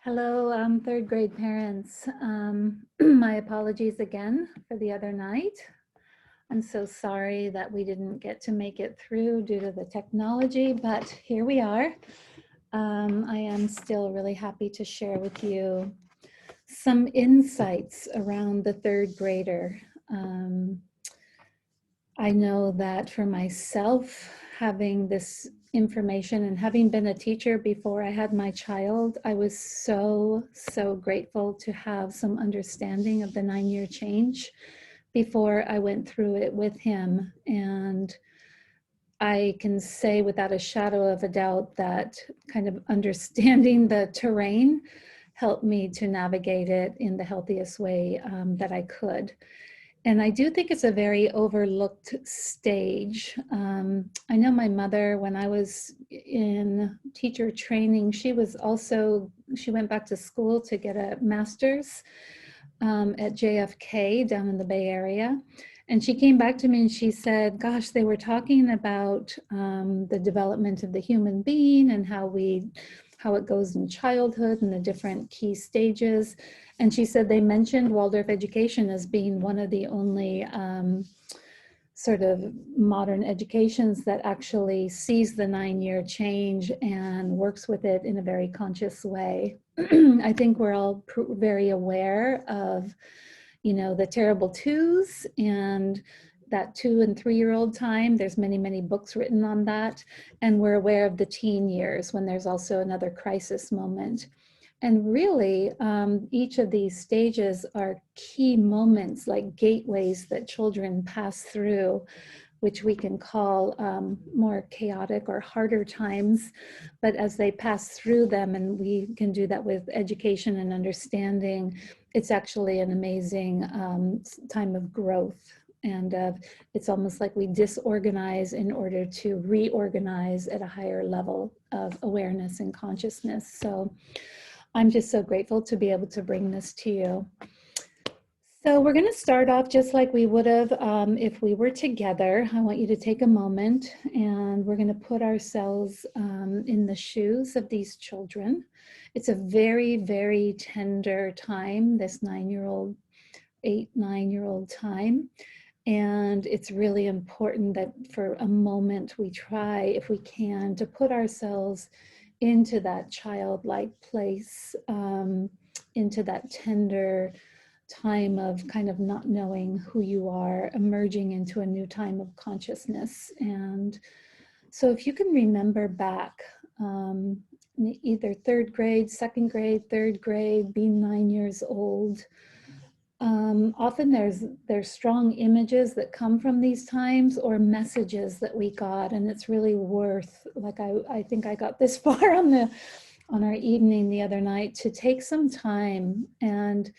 Hello, third grade parents. My apologies again for the other night. I'm so sorry that we didn't get to make it through due to the technology, but here we are. I am still really happy to share with you some insights around the third grader. I know that for myself, having this information and having been a teacher before I had my child, I was so grateful to have some understanding of the 9-year change before I went through it with him. And I can say without a shadow of a doubt that kind of understanding the terrain helped me to navigate it in the healthiest way that I could. And I do think it's a very overlooked stage. I know my mother, when I was in teacher training, she went back to school to get a master's at JFK down in the Bay Area. And she came back to me and she said, gosh, they were talking about the development of the human being and how it goes in childhood and the different key stages. And she said they mentioned Waldorf education as being one of the only sort of modern educations that actually sees the 9-year change and works with it in a very conscious way. I think we're all very aware of, the terrible twos and that 2- and 3-year-old time. There's many books written on that. And we're aware of the teen years when there's also another crisis moment. And really, each of these stages are key moments, like gateways that children pass through, which we can call more chaotic or harder times. But as they pass through them, and we can do that with education and understanding, it's actually an amazing time of growth. And it's almost like we disorganize in order to reorganize at a higher level of awareness and consciousness. So I'm just so grateful to be able to bring this to you. So we're going to start off just like we would have if we were together. I want you to take a moment and we're going to put ourselves in the shoes of these children. It's a very tender time, this 9-year-old, 8-9-year-old time. And it's really important that for a moment we try, if we can, to put ourselves into that childlike place, into that tender time of kind of not knowing who you are, emerging into a new time of consciousness. And so if you can remember back, either third grade, second grade, third grade, being 9 years old, often there's strong images that come from these times or messages that we got, and it's really worth, like I think I got this far on our evening the other night, to take some time and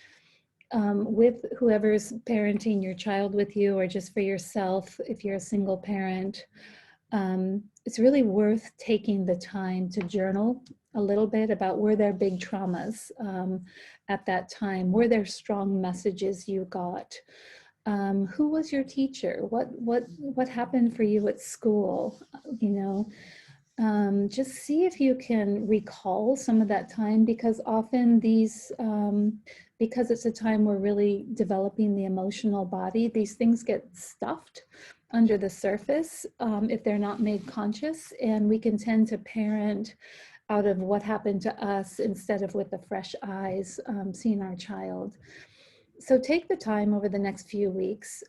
with whoever's parenting your child with you, or just for yourself, if you're a single parent, it's really worth taking the time to journal a little bit about were there big traumas at that time? Were there strong messages you got? Who was your teacher? What happened for you at school? Just see if you can recall some of that time, because often because it's a time we're really developing the emotional body, these things get stuffed under the surface if they're not made conscious, and we can tend to parent out of what happened to us instead of with the fresh eyes seeing our child. So take the time over the next few weeks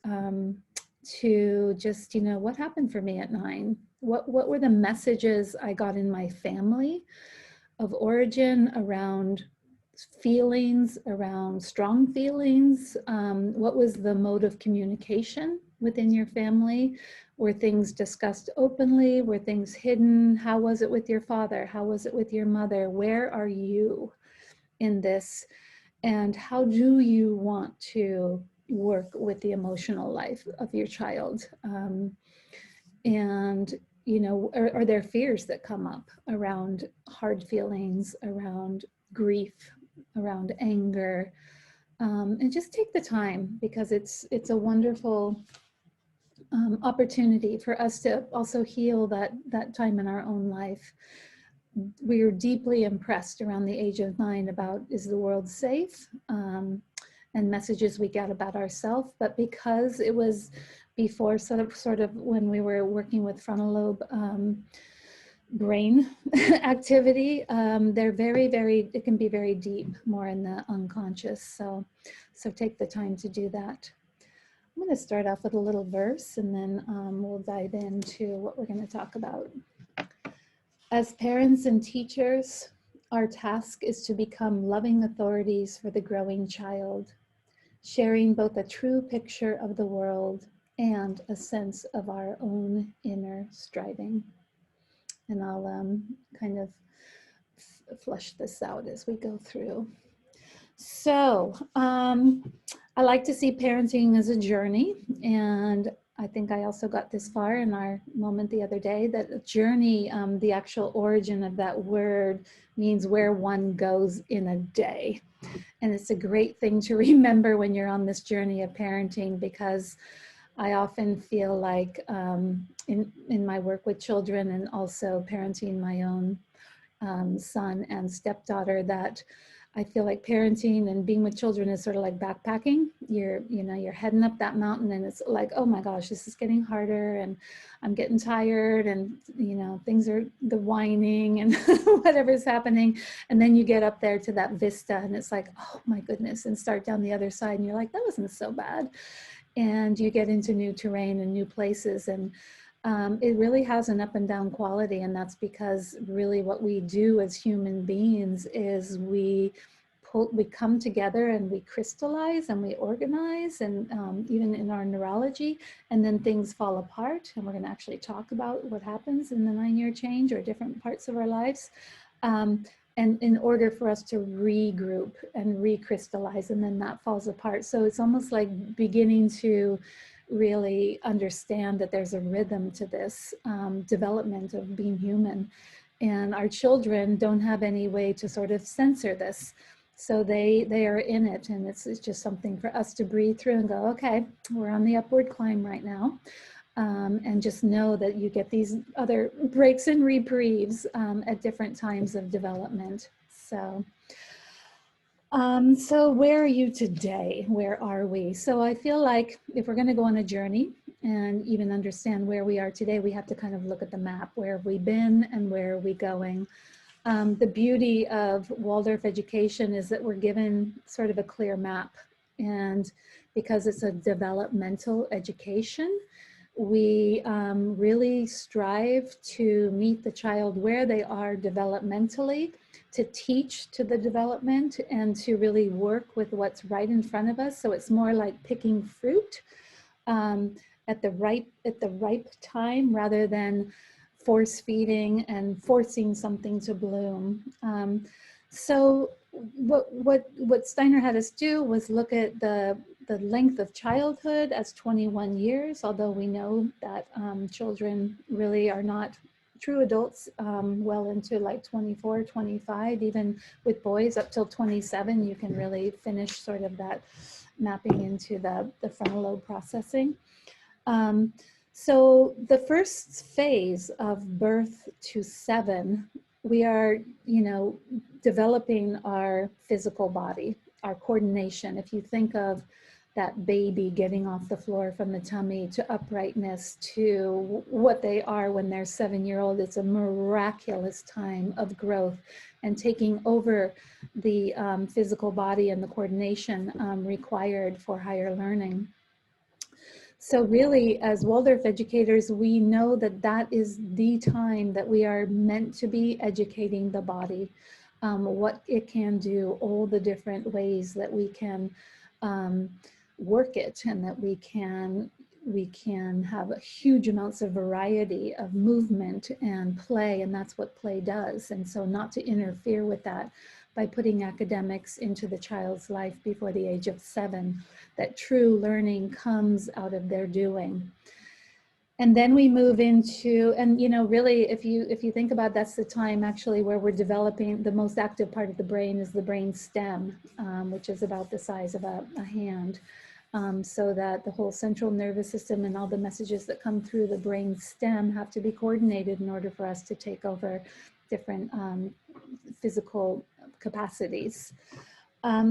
to just, what happened for me at 9? What were the messages I got in my family of origin around feelings, around strong feelings? What was the mode of communication within your family? Were things discussed openly? Were things hidden? How was it with your father? How was it with your mother? Where are you in this? And how do you want to work with the emotional life of your child? And are there fears that come up around hard feelings, around grief, around anger? And just take the time, because it's a wonderful opportunity for us to also heal that time in our own life. we were deeply impressed around the age of 9 about, is the world safe? And messages we get about ourselves. But because it was before sort of when we were working with frontal lobe brain activity, they're very, it can be very deep, more in the unconscious. So take the time to do that. I'm going to start off with a little verse, and then we'll dive into what we're going to talk about. As parents and teachers, our task is to become loving authorities for the growing child, sharing both a true picture of the world and a sense of our own inner striving. And I'll kind of flush this out as we go through. So I like to see parenting as a journey, and I think I also got this far in our moment the other day, that a journey, the actual origin of that word means where one goes in a day. And it's a great thing to remember when you're on this journey of parenting, because I often feel like in my work with children and also parenting my own son and stepdaughter, that I feel like parenting and being with children is sort of like backpacking. You're heading up that mountain, and it's like, oh my gosh, this is getting harder, and I'm getting tired, and things are the whining and whatever's happening. And then you get up there to that vista, and it's like, oh my goodness, and start down the other side, and you're like, that wasn't so bad. And you get into new terrain and new places, and it really has an up and down quality. And that's because really what we do as human beings is we come together and we crystallize and we organize, and even in our neurology, and then things fall apart. And we're going to actually talk about what happens in the 9-year change, or different parts of our lives. And in order for us to regroup and recrystallize, and then that falls apart. So it's almost like beginning to really understand that there's a rhythm to this development of being human. And our children don't have any way to sort of censor this. So they are in it, and it's just something for us to breathe through and go, okay, we're on the upward climb right now. And just know that you get these other breaks and reprieves at different times of development. So where are you today? Where are we? So I feel like if we're going to go on a journey and even understand where we are today, we have to kind of look at the map. Where have we been and where are we going? The beauty of Waldorf education is that we're given sort of a clear map. And because it's a developmental education, we really strive to meet the child where they are developmentally, to teach to the development, and to really work with what's right in front of us. So it's more like picking fruit at the ripe time, rather than force feeding and forcing something to bloom. So what Steiner had us do was look at the length of childhood as 21 years, although we know that children really are not true adults well into like 24, 25, even with boys up till 27, you can really finish sort of that mapping into the frontal lobe processing. So the first phase of birth to 7, we are, developing our physical body, our coordination. If you think of that baby getting off the floor from the tummy to uprightness to what they are when they're 7-year-old, it's a miraculous time of growth and taking over the physical body and the coordination required for higher learning. So really, as Waldorf educators, we know that that is the time that we are meant to be educating the body, what it can do, all the different ways that we can work it, and that we can have huge amounts of variety of movement and play, and that's what play does. And so not to interfere with that by putting academics into the child's life before the age of 7, that true learning comes out of their doing. And then we move into, and really, if you think about, that's the time actually where we're developing. The most active part of the brain is the brain stem, which is about the size of a hand. so that the whole central nervous system and all the messages that come through the brain stem have to be coordinated in order for us to take over different physical capacities.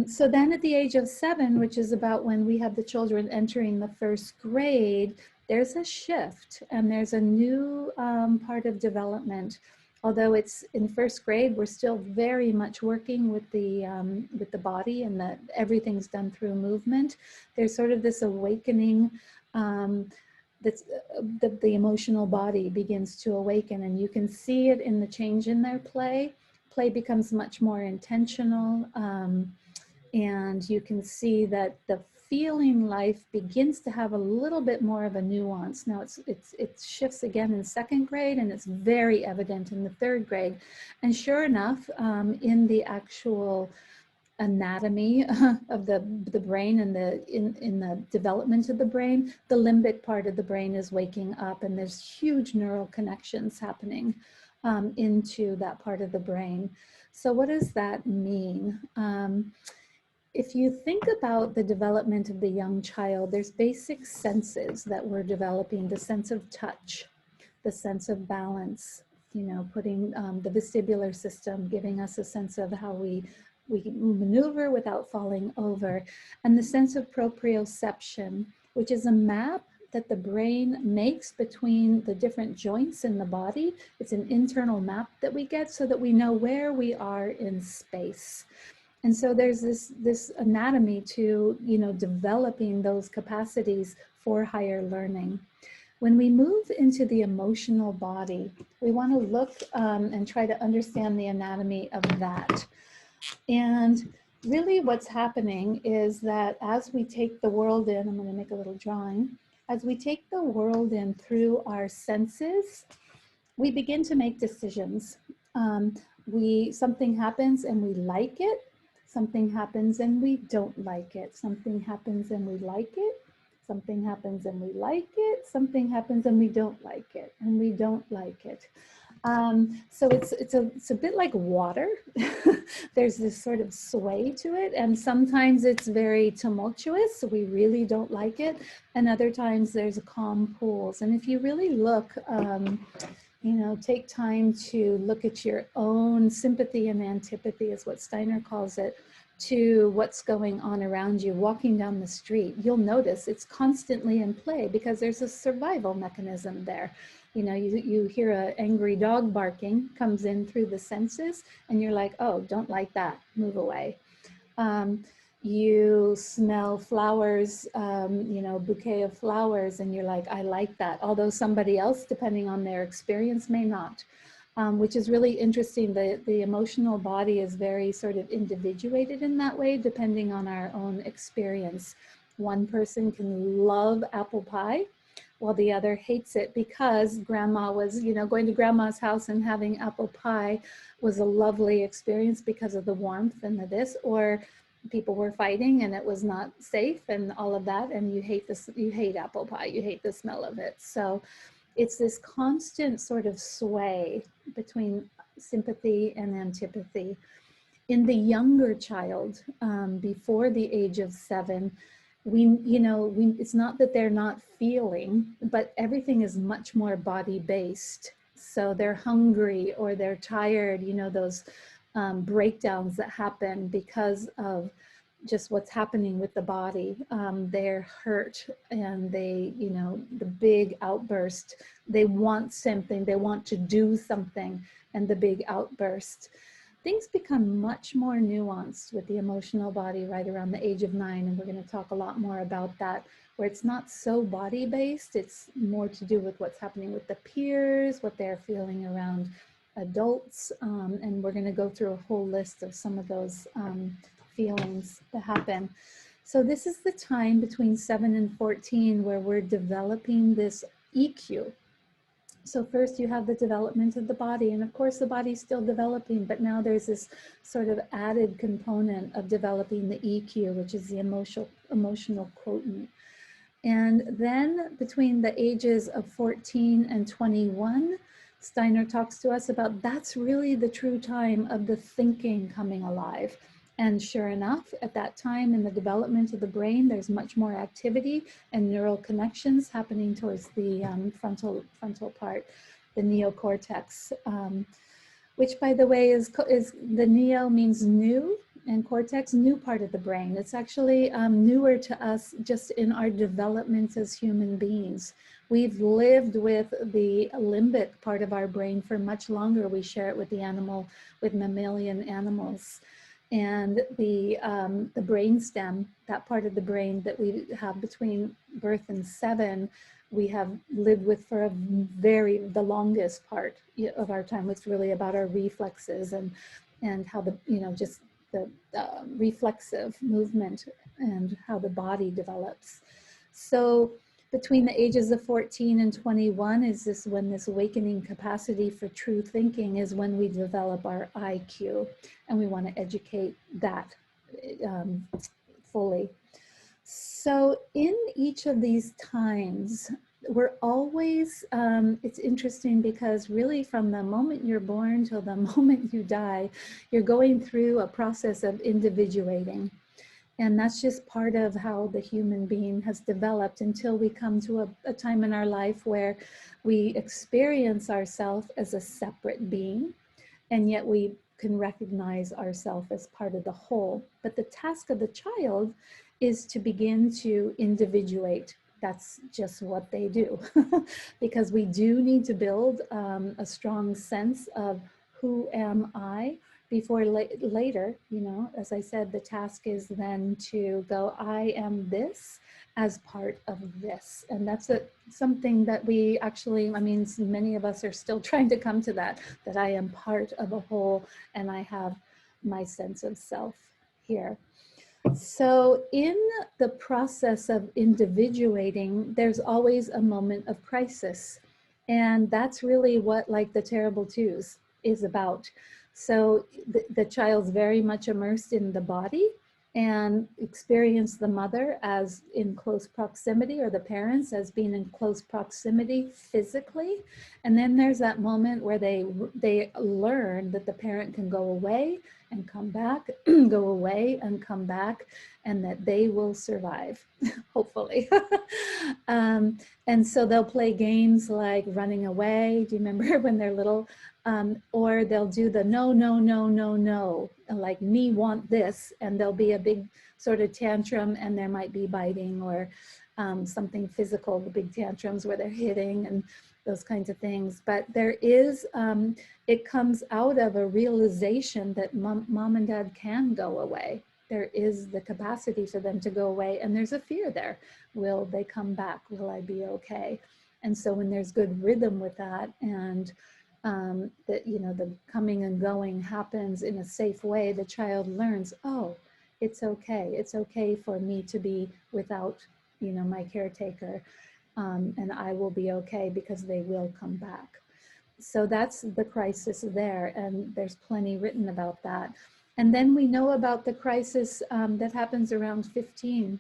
So then at the age of 7, which is about when we have the children entering the first grade, there's a shift and there's a new part of development. Although it's in first grade, we're still very much working with the body, and that everything's done through movement. There's sort of this awakening that's the emotional body begins to awaken, and you can see it in the change in their play. Play becomes much more intentional, and you can see that the feeling life begins to have a little bit more of a nuance. Now it shifts again in second grade, and it's very evident in the third grade. And sure enough, in the actual anatomy of the brain and in the development of the brain, the limbic part of the brain is waking up, and there's huge neural connections happening into that part of the brain. So what does that mean? If you think about the development of the young child, there's basic senses that we're developing: the sense of touch, the sense of balance, you know, putting the vestibular system, giving us a sense of how we maneuver without falling over, and the sense of proprioception, which is a map that the brain makes between the different joints in the body. It's an internal map that we get so that we know where we are in space. And so there's this anatomy to, you know, developing those capacities for higher learning. When we move into the emotional body, we want to look and try to understand the anatomy of that. And really what's happening is that as we take the world in, I'm going to make a little drawing, as we take the world in through our senses, we begin to make decisions. Something happens and we like it. Something happens and we don't like it. Something happens and we like it. Something happens and we like it. Something happens and we don't like it. And we don't like it. So it's a bit like water. There's this sort of sway to it, and sometimes it's very tumultuous, so we really don't like it, and other times there's calm pools. And if you really look, you know, take time to look at your own sympathy and antipathy, is what Steiner calls it, to what's going on around you. Walking down the street, you'll notice it's constantly in play because there's a survival mechanism there. You know, you hear an angry dog barking, comes in through the senses, and you're like, oh, don't like that, move away. You smell flowers, you know, bouquet of flowers, and you're like, I like that. Although somebody else, depending on their experience, may not, which is really interesting. The emotional body is very sort of individuated in that way, depending on our own experience. One person can love apple pie, while the other hates it because grandma was, you know, going to grandma's house and having apple pie was a lovely experience because of the warmth and the this, or people were fighting and it was not safe and all of that, and you hate this, you hate apple pie, you hate the smell of it. So it's this constant sort of sway between sympathy and antipathy. In the younger child, before the age of 7, it's not that they're not feeling, but everything is much more body-based. So they're hungry or they're tired, you know, those breakdowns that happen because of just what's happening with the body. They're hurt and they, you know, the big outburst, they want something, they want to do something, and the big outburst. Things become much more nuanced with the emotional body right around the age of 9, and we're going to talk a lot more about that, where it's not so body-based, it's more to do with what's happening with the peers, what they're feeling around adults, and we're going to go through a whole list of some of those feelings that happen. So this is the time between 7 and 14 where we're developing this EQ. So first you have the development of the body, and of course the body's still developing, but now there's this sort of added component of developing the EQ, which is the emotional quotient. And then between the ages of 14 and 21, Steiner talks to us about that's really the true time of the thinking coming alive. And sure enough, at that time in the development of the brain, there's much more activity and neural connections happening towards the frontal part, the neocortex, which, by the way, is the neo means new, and cortex, new part of the brain. It's actually newer to us just in our development as human beings. We've lived with the limbic part of our brain for much longer. We share it with with mammalian animals. And the brain stem, that part of the brain that we have between birth and 7, we have lived with for the longest part of our time. It's really about our reflexes and how just the reflexive movement and how the body develops. So between the ages of 14 and 21 is when this awakening capacity for true thinking is when we develop our IQ, and we want to educate that fully. So in each of these times, we're always, it's interesting because really from the moment you're born till the moment you die, you're going through a process of individuating. And that's just part of how the human being has developed until we come to a time in our life where we experience ourselves as a separate being, and yet we can recognize ourselves as part of the whole. But the task of the child is to begin to individuate. That's just what they do. Because we do need to build a strong sense of who am I before later, as I said, the task is then to go, I am this as part of this. And that's something that we actually, many of us are still trying to come to that I am part of a whole and I have my sense of self here. So in the process of individuating, there's always a moment of crisis. And that's really what like the Terrible Twos is about. So the child's very much immersed in the body and experience the mother as in close proximity, or the parents as being in close proximity physically. And then there's that moment where they learn that the parent can go away and come back, go away and come back, and that they will survive, hopefully. And so they'll play games like running away. Do you remember when they're little? Or they'll do the no, no, no, no, no, like me want this, and there'll be a big sort of tantrum, and there might be biting or something physical, the big tantrums where they're hitting and those kinds of things. But there is, it comes out of a realization that mom and dad can go away. There is the capacity for them to go away, and there's a fear there. Will they come back? Will I be okay? And so when there's good rhythm with that, and that, the coming and going happens in a safe way, the child learns, oh, it's okay. It's okay for me to be without, my caretaker, and I will be okay because they will come back. So that's the crisis there, and there's plenty written about that. And then we know about the crisis that happens around 14,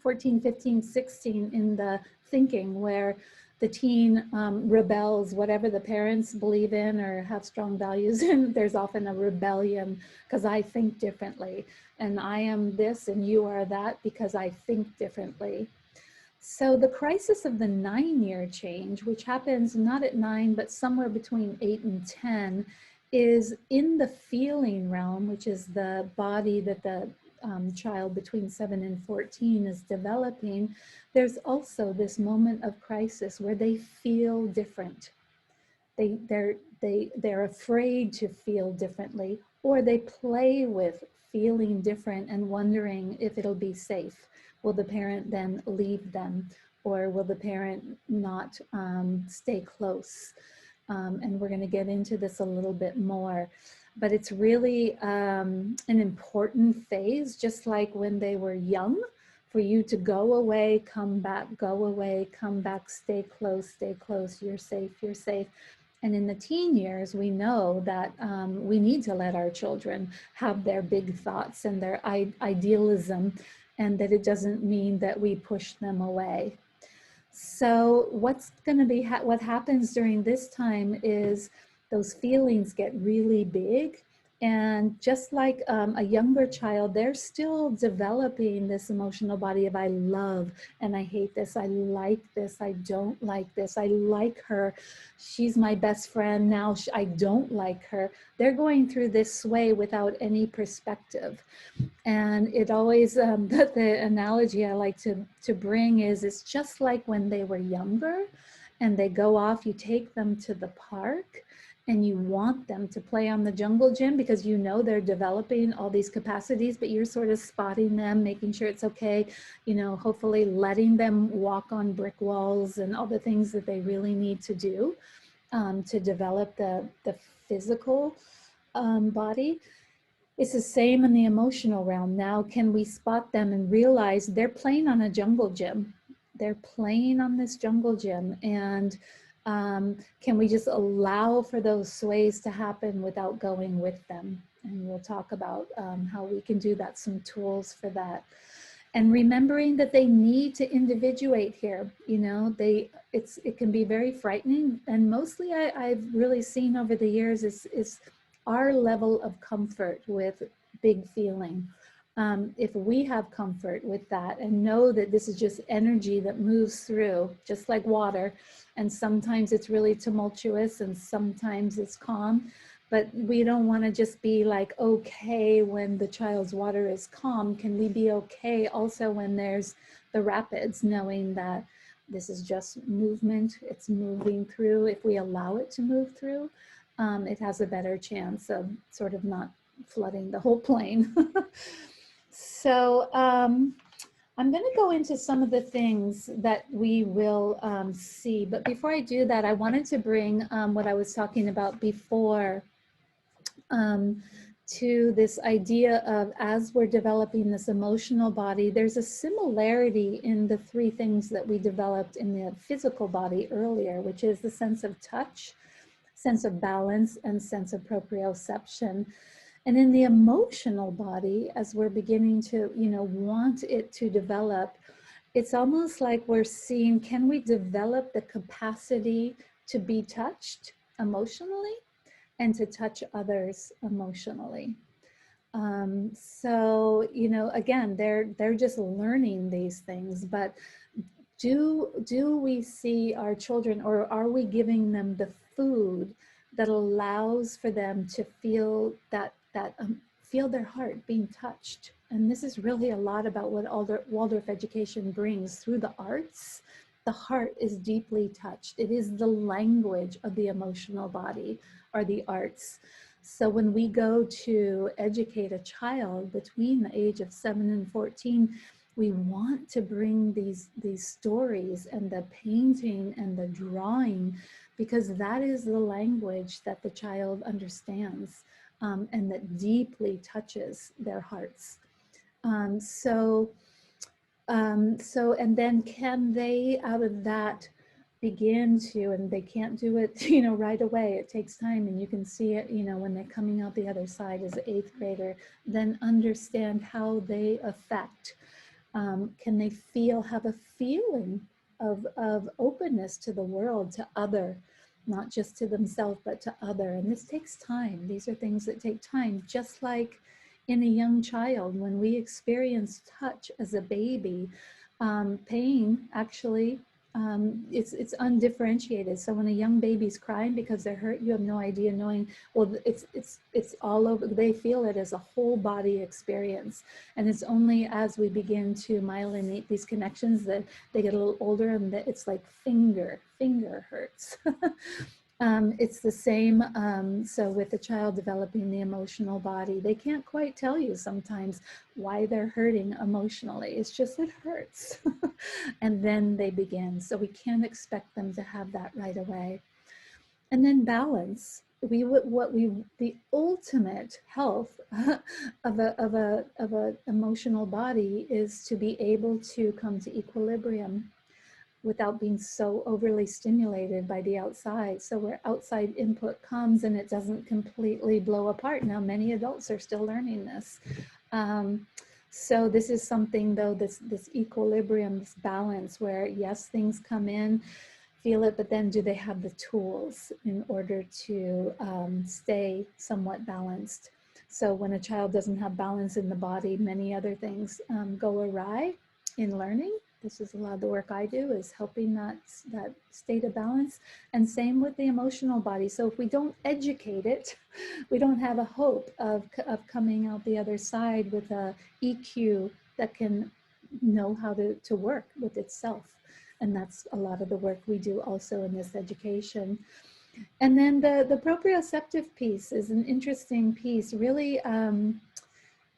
15, 16 in the thinking, where the teen rebels whatever the parents believe in or have strong values in. There's often a rebellion because I think differently, and I am this and you are that because I think differently. So the crisis of the 9-year change, which happens not at 9, but somewhere between 8 and 10, is in the feeling realm, which is the body that the child between 7 and 14 is developing. There's also this moment of crisis where they feel different. They're afraid to feel differently, or they play with feeling different and wondering if it'll be safe. Will the parent then leave them, or will the parent not stay close? And we're going to get into this a little bit more. But it's really an important phase, just like when they were young, for you to go away, come back, go away, come back, stay close, you're safe, you're safe. And in the teen years, we know that we need to let our children have their big thoughts and their idealism, and that it doesn't mean that we push them away. So what's going to be, what happens during this time is those feelings get really big, And just like a younger child, they're still developing this emotional body of I love and I hate this, I like this, I don't like this, I like her, she's my best friend, now I don't like her. They're going through this sway without any perspective. And it always, the analogy I like to bring is it's just like when they were younger and they go off, you take them to the park and you want them to play on the jungle gym because you know they're developing all these capacities, but you're sort of spotting them, making sure it's okay, you know, hopefully letting them walk on brick walls and all the things that they really need to do to develop the physical body. It's the same in the emotional realm. Now, can we spot them and realize they're playing on a jungle gym? They're playing on this jungle gym. And can we just allow for those sways to happen without going with them? And we'll talk about how we can do that, some tools for that. And remembering that they need to individuate here, you know, it can be very frightening. And mostly I've really seen over the years is our level of comfort with big feeling. If we have comfort with that and know that this is just energy that moves through, just like water, and sometimes it's really tumultuous and sometimes it's calm, but we don't want to just be like okay when the child's water is calm. Can we be okay also when there's the rapids, knowing that this is just movement, it's moving through. If we allow it to move through, it has a better chance of sort of not flooding the whole plane. So I'm going to go into some of the things that we will see, but before I do that, I wanted to bring what I was talking about before to this idea of, as we're developing this emotional body, there's a similarity in the three things that we developed in the physical body earlier, which is the sense of touch, sense of balance, and sense of proprioception. And in the emotional body, as we're beginning to, you know, want it to develop, it's almost like we're seeing, can we develop the capacity to be touched emotionally and to touch others emotionally? So, you know, again, they're just learning these things, but do we see our children, or are we giving them the food that allows for them to feel feel their heart being touched? And this is really a lot about what Waldorf education brings through the arts. The heart is deeply touched. It is the language of the emotional body, or the arts. So when we go to educate a child between the age of 7 and 14, we want to bring these stories and the painting and the drawing, because that is the language that the child understands, and that deeply touches their hearts. So and then can they, out of that, begin to, and they can't do it, you know, right away. It takes time, and you can see it, you know, when they're coming out the other side as an 8th grader, then understand how they affect. Can they have a feeling of openness to the world, to other, not just to themselves, but to other? And this takes time. These are things that take time, just like in a young child, when we experience touch as a baby, pain actually, it's undifferentiated. So when a young baby's crying because they're hurt, you have no idea, knowing, well, it's all over. They feel it as a whole body experience. And it's only as we begin to myelinate these connections that they get a little older, and that it's like finger hurts. It's the same, so with the child developing the emotional body, they can't quite tell you sometimes why they're hurting emotionally. It's just, it hurts. And then they begin. So we can't expect them to have that right away. And then balance. The ultimate health of a emotional body is to be able to come to equilibrium without being so overly stimulated by the outside. So where outside input comes and it doesn't completely blow apart. Now, many adults are still learning this. So this is something, though, this equilibrium, this balance, where yes, things come in, feel it, but then do they have the tools in order to stay somewhat balanced? So when a child doesn't have balance in the body, many other things go awry in learning. This is a lot of the work I do, is helping that state of balance. And same with the emotional body. So if we don't educate it, we don't have a hope of coming out the other side with a EQ that can know how to work with itself. And that's a lot of the work we do also in this education. And then the proprioceptive piece is an interesting piece. Really,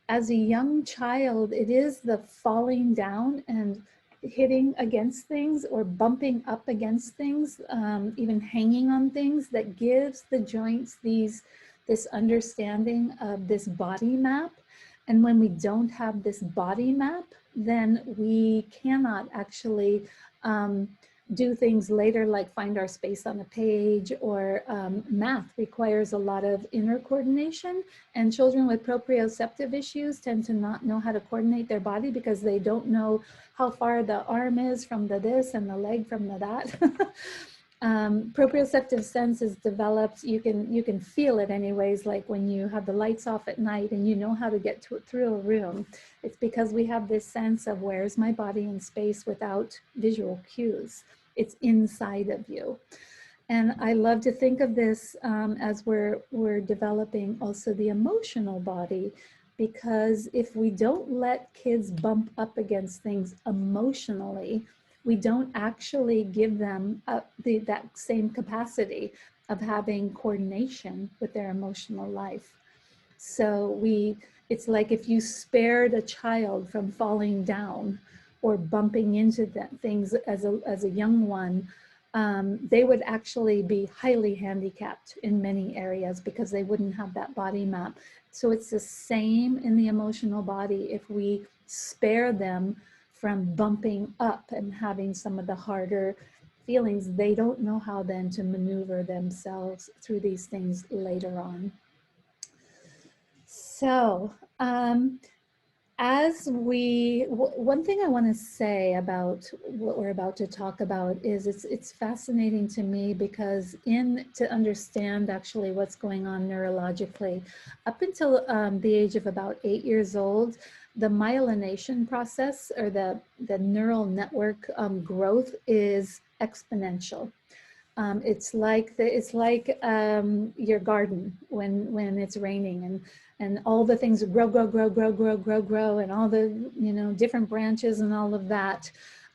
as a young child, it is the falling down and hitting against things or bumping up against things, even hanging on things, that gives the joints this understanding of this body map. And when we don't have this body map, then we cannot actually do things later, like find our space on a page, or math requires a lot of inner coordination. And children with proprioceptive issues tend to not know how to coordinate their body because they don't know how far the arm is from the this and the leg from the that. Proprioceptive sense is developed. You can feel it anyways, like when you have the lights off at night and you know how to get through a room. It's because we have this sense of where's my body in space without visual cues. It's inside of you. And I love to think of this as we're developing also the emotional body, because if we don't let kids bump up against things emotionally, we don't actually give them that same capacity of having coordination with their emotional life. So it's like if you spared a child from falling down or bumping into things as a young one, they would actually be highly handicapped in many areas because they wouldn't have that body map. So it's the same in the emotional body. If we spare them from bumping up and having some of the harder feelings, they don't know how then to maneuver themselves through these things later on. So one thing I want to say about what we're about to talk about is it's fascinating to me, because to understand actually what's going on neurologically, up until the age of about 8 years old, the myelination process, or the neural network growth, is exponential. It's like your garden when it's raining, and all the things grow, and all the different branches and all of that,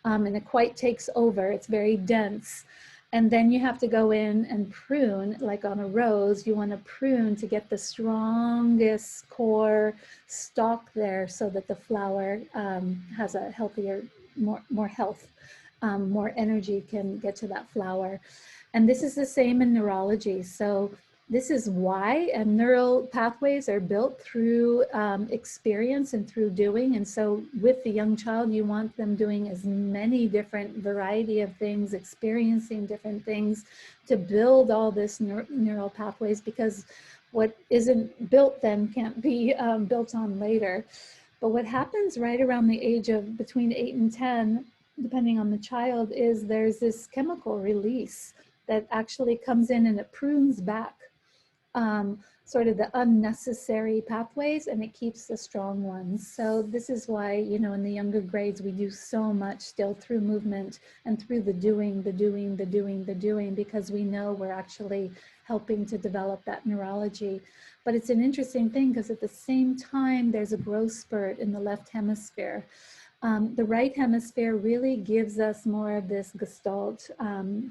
and it quite takes over. It's very dense, and then you have to go in and prune, like on a rose. You want to prune to get the strongest core stalk there, so that the flower has a healthier, more health. More energy can get to that flower. And this is the same in neurology. So this is why neural pathways are built through experience and through doing. And so with the young child, you want them doing as many different variety of things, experiencing different things, to build all this neural pathways, because what isn't built then can't be built on later. But what happens right around the age of between 8 and 10, depending on the child, is there's this chemical release that actually comes in, and it prunes back sort of the unnecessary pathways, and it keeps the strong ones. So this is why, in the younger grades, we do so much still through movement and through the doing, because we know we're actually helping to develop that neurology. But it's an interesting thing, because at the same time, there's a growth spurt in the left hemisphere. The right hemisphere really gives us more of this gestalt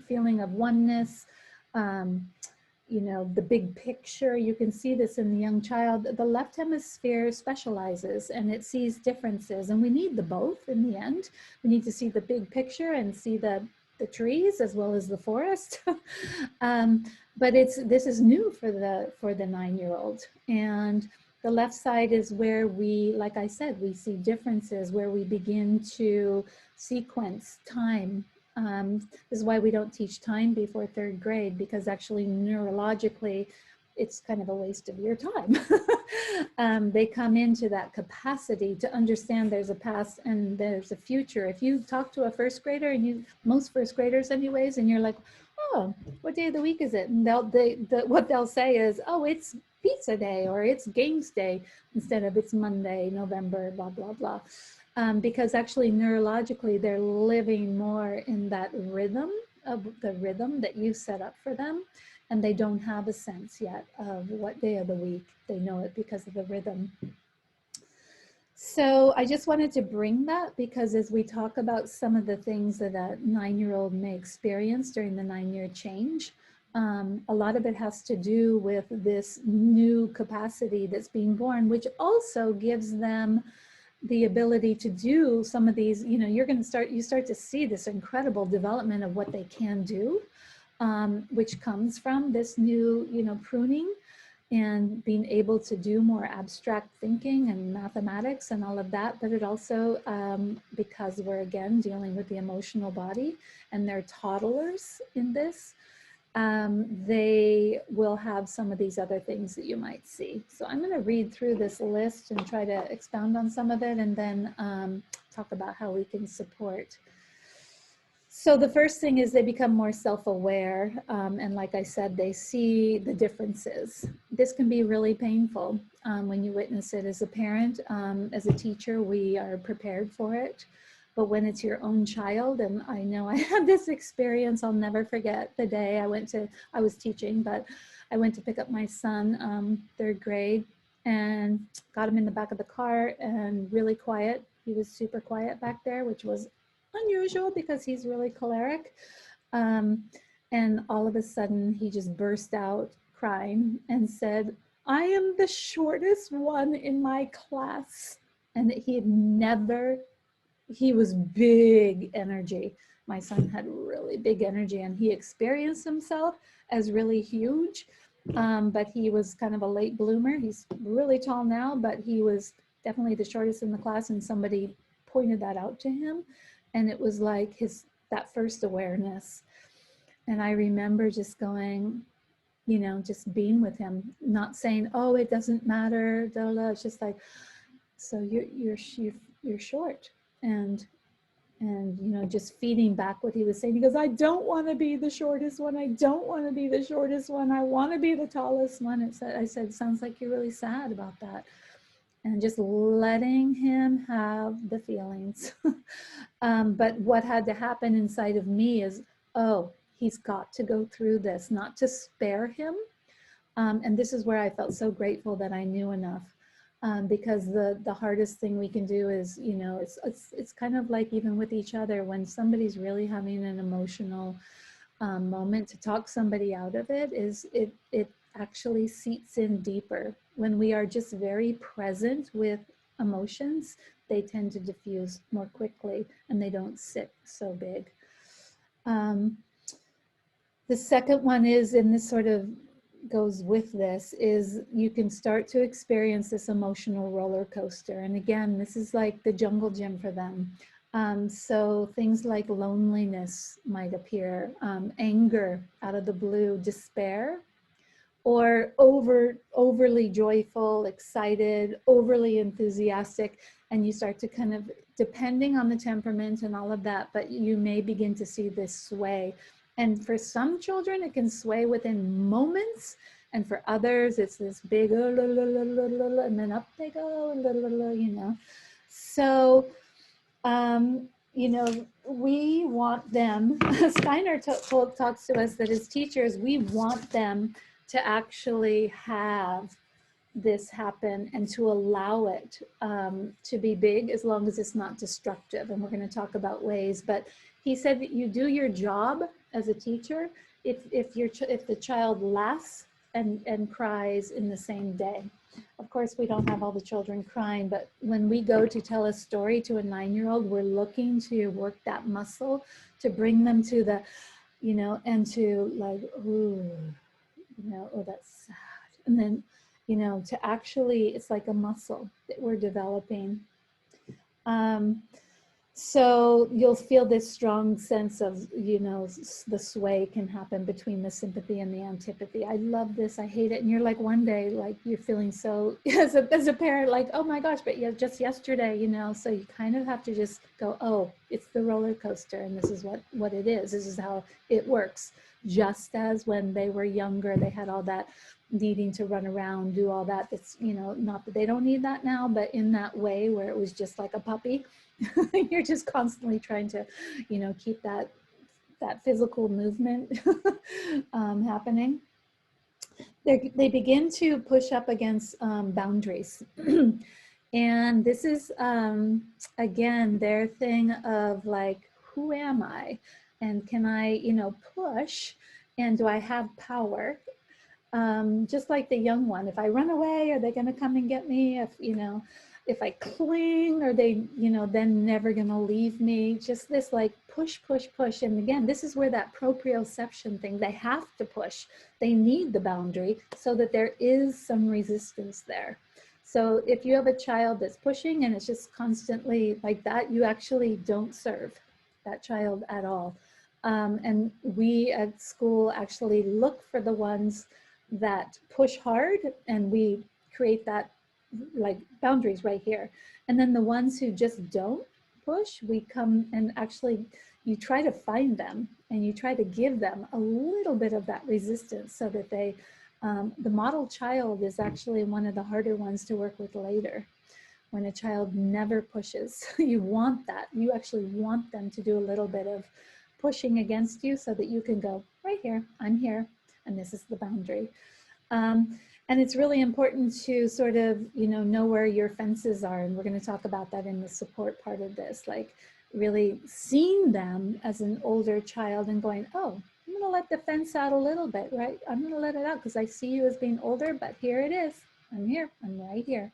feeling of oneness, the big picture. You can see this in the young child. The left hemisphere specializes, and it sees differences, and we need the both in the end. We need to see the big picture and see the trees as well as the forest. But this is new for the 9-year-old. And the left side is where we, like I said, we see differences, where we begin to sequence time. This is why we don't teach time before 3rd grade, because actually neurologically, it's kind of a waste of your time. They come into that capacity to understand there's a past and there's a future. If you talk to a 1st grader, and most 1st graders anyways, and you're like, oh, what day of the week is it? And what they'll say is, oh, it's pizza day or it's games day instead of it's Monday, November, blah, blah, blah. Because actually neurologically, they're living more in that rhythm of the rhythm that you set up for them. And they don't have a sense yet of what day of the week. They know it because of the rhythm. So I just wanted to bring that because as we talk about some of the things that a 9-year-old may experience during the 9-year change, a lot of it has to do with this new capacity that's being born, which also gives them the ability to do some of these, you start to see this incredible development of what they can do, which comes from this new, pruning and being able to do more abstract thinking and mathematics and all of that. But it also, because we're again dealing with the emotional body and they're toddlers in this, they will have some of these other things that you might see. So I'm going to read through this list and try to expound on some of it and then talk about how we can support. So the first thing is they become more self-aware, and like I said, they see the differences. This can be really painful when you witness it as a parent. As a teacher, we are prepared for it. But when it's your own child, and I know I had this experience, I'll never forget the day I was teaching, but I went to pick up my son, 3rd grade, and got him in the back of the car and really quiet. He was super quiet back there, which was unusual because he's really choleric. And all of a sudden he just burst out crying and said, I am the shortest one in my class. And he was big energy. My son had really big energy and he experienced himself as really huge. But he was kind of a late bloomer. He's really tall now, but he was definitely the shortest in the class, and somebody pointed that out to him. And it was like that first awareness. And I remember just going, just being with him, not saying, oh, it doesn't matter. Blah, blah. It's just like, so you're short. And just feeding back what he was saying. He goes, I don't want to be the shortest one. I don't want to be the shortest one. I want to be the tallest one. I said, sounds like you're really sad about that. And just letting him have the feelings. But what had to happen inside of me is, oh, he's got to go through this, not to spare him. And this is where I felt so grateful that I knew enough. Because the hardest thing we can do is, it's kind of like even with each other, when somebody's really having an emotional moment, to talk somebody out of it it actually seeps in deeper. When we are just very present with emotions, they tend to diffuse more quickly and they don't sit so big. The second one is, and this sort of goes with this, is you can start to experience this emotional roller coaster. And again, this is like the jungle gym for them. So things like loneliness might appear, anger out of the blue, despair, or overly joyful, excited, overly enthusiastic. And you start to kind of, depending on the temperament and all of that, but you may begin to see this sway. And for some children, it can sway within moments. And for others, it's this big, and then up they go, So, we want them, Steiner talks to us that as teachers, we want them to actually have this happen and to allow it to be big, as long as it's not destructive. And we're going to talk about ways, but he said that you do your job as a teacher if the child laughs and cries in the same day. Of course, we don't have all the children crying, but when we go to tell a story to a 9-year-old, we're looking to work that muscle to bring them to the, and to like, ooh, oh, that's sad. And then, to actually, it's like a muscle that we're developing. So you'll feel this strong sense of, the sway can happen between the sympathy and the antipathy. I love this, I hate it. And you're like, one day, like you're feeling so, as a parent, like, oh my gosh, but yeah, just yesterday, so you kind of have to just go, oh, it's the roller coaster and this is what it is. This is how it works. just as when they were younger, they had all that needing to run around, do all that. It's, you know, not that they don't need that now, but in that way where it was just like a puppy, you're just constantly trying to, you know, keep that physical movement happening. They begin to push up against boundaries. And this is, again, their thing of like, who am I? And can I, you know, push? And do I have power? Just like the young one, if I run away, are they going to come and get me? If, you know, if I cling, are they, you know, then never going to leave me? Just this like push, push, push. And again, this is where that proprioception thing, they have to push. They need the boundary so that there is some resistance there. So if you have a child that's pushing and it's just constantly like that, you actually don't serve that child at all. And we at school actually look for the ones that push hard, and we create that like boundaries right here. And then the ones who just don't push, we come and actually, you try to find them and you try to give them a little bit of that resistance so that they, the model child is actually one of the harder ones to work with later. When a child never pushes, you want that. You actually want them to do a little bit of pushing against you so that you can go, right here, I'm here, and this is the boundary. And it's really important to sort of, you know where your fences are. And we're going to talk about that in the support part of this, like really seeing them as an older child and going, oh, I'm going to let the fence out a little bit, right? I'm going to let it out because I see you as being older, but here it is. I'm here. I'm right here.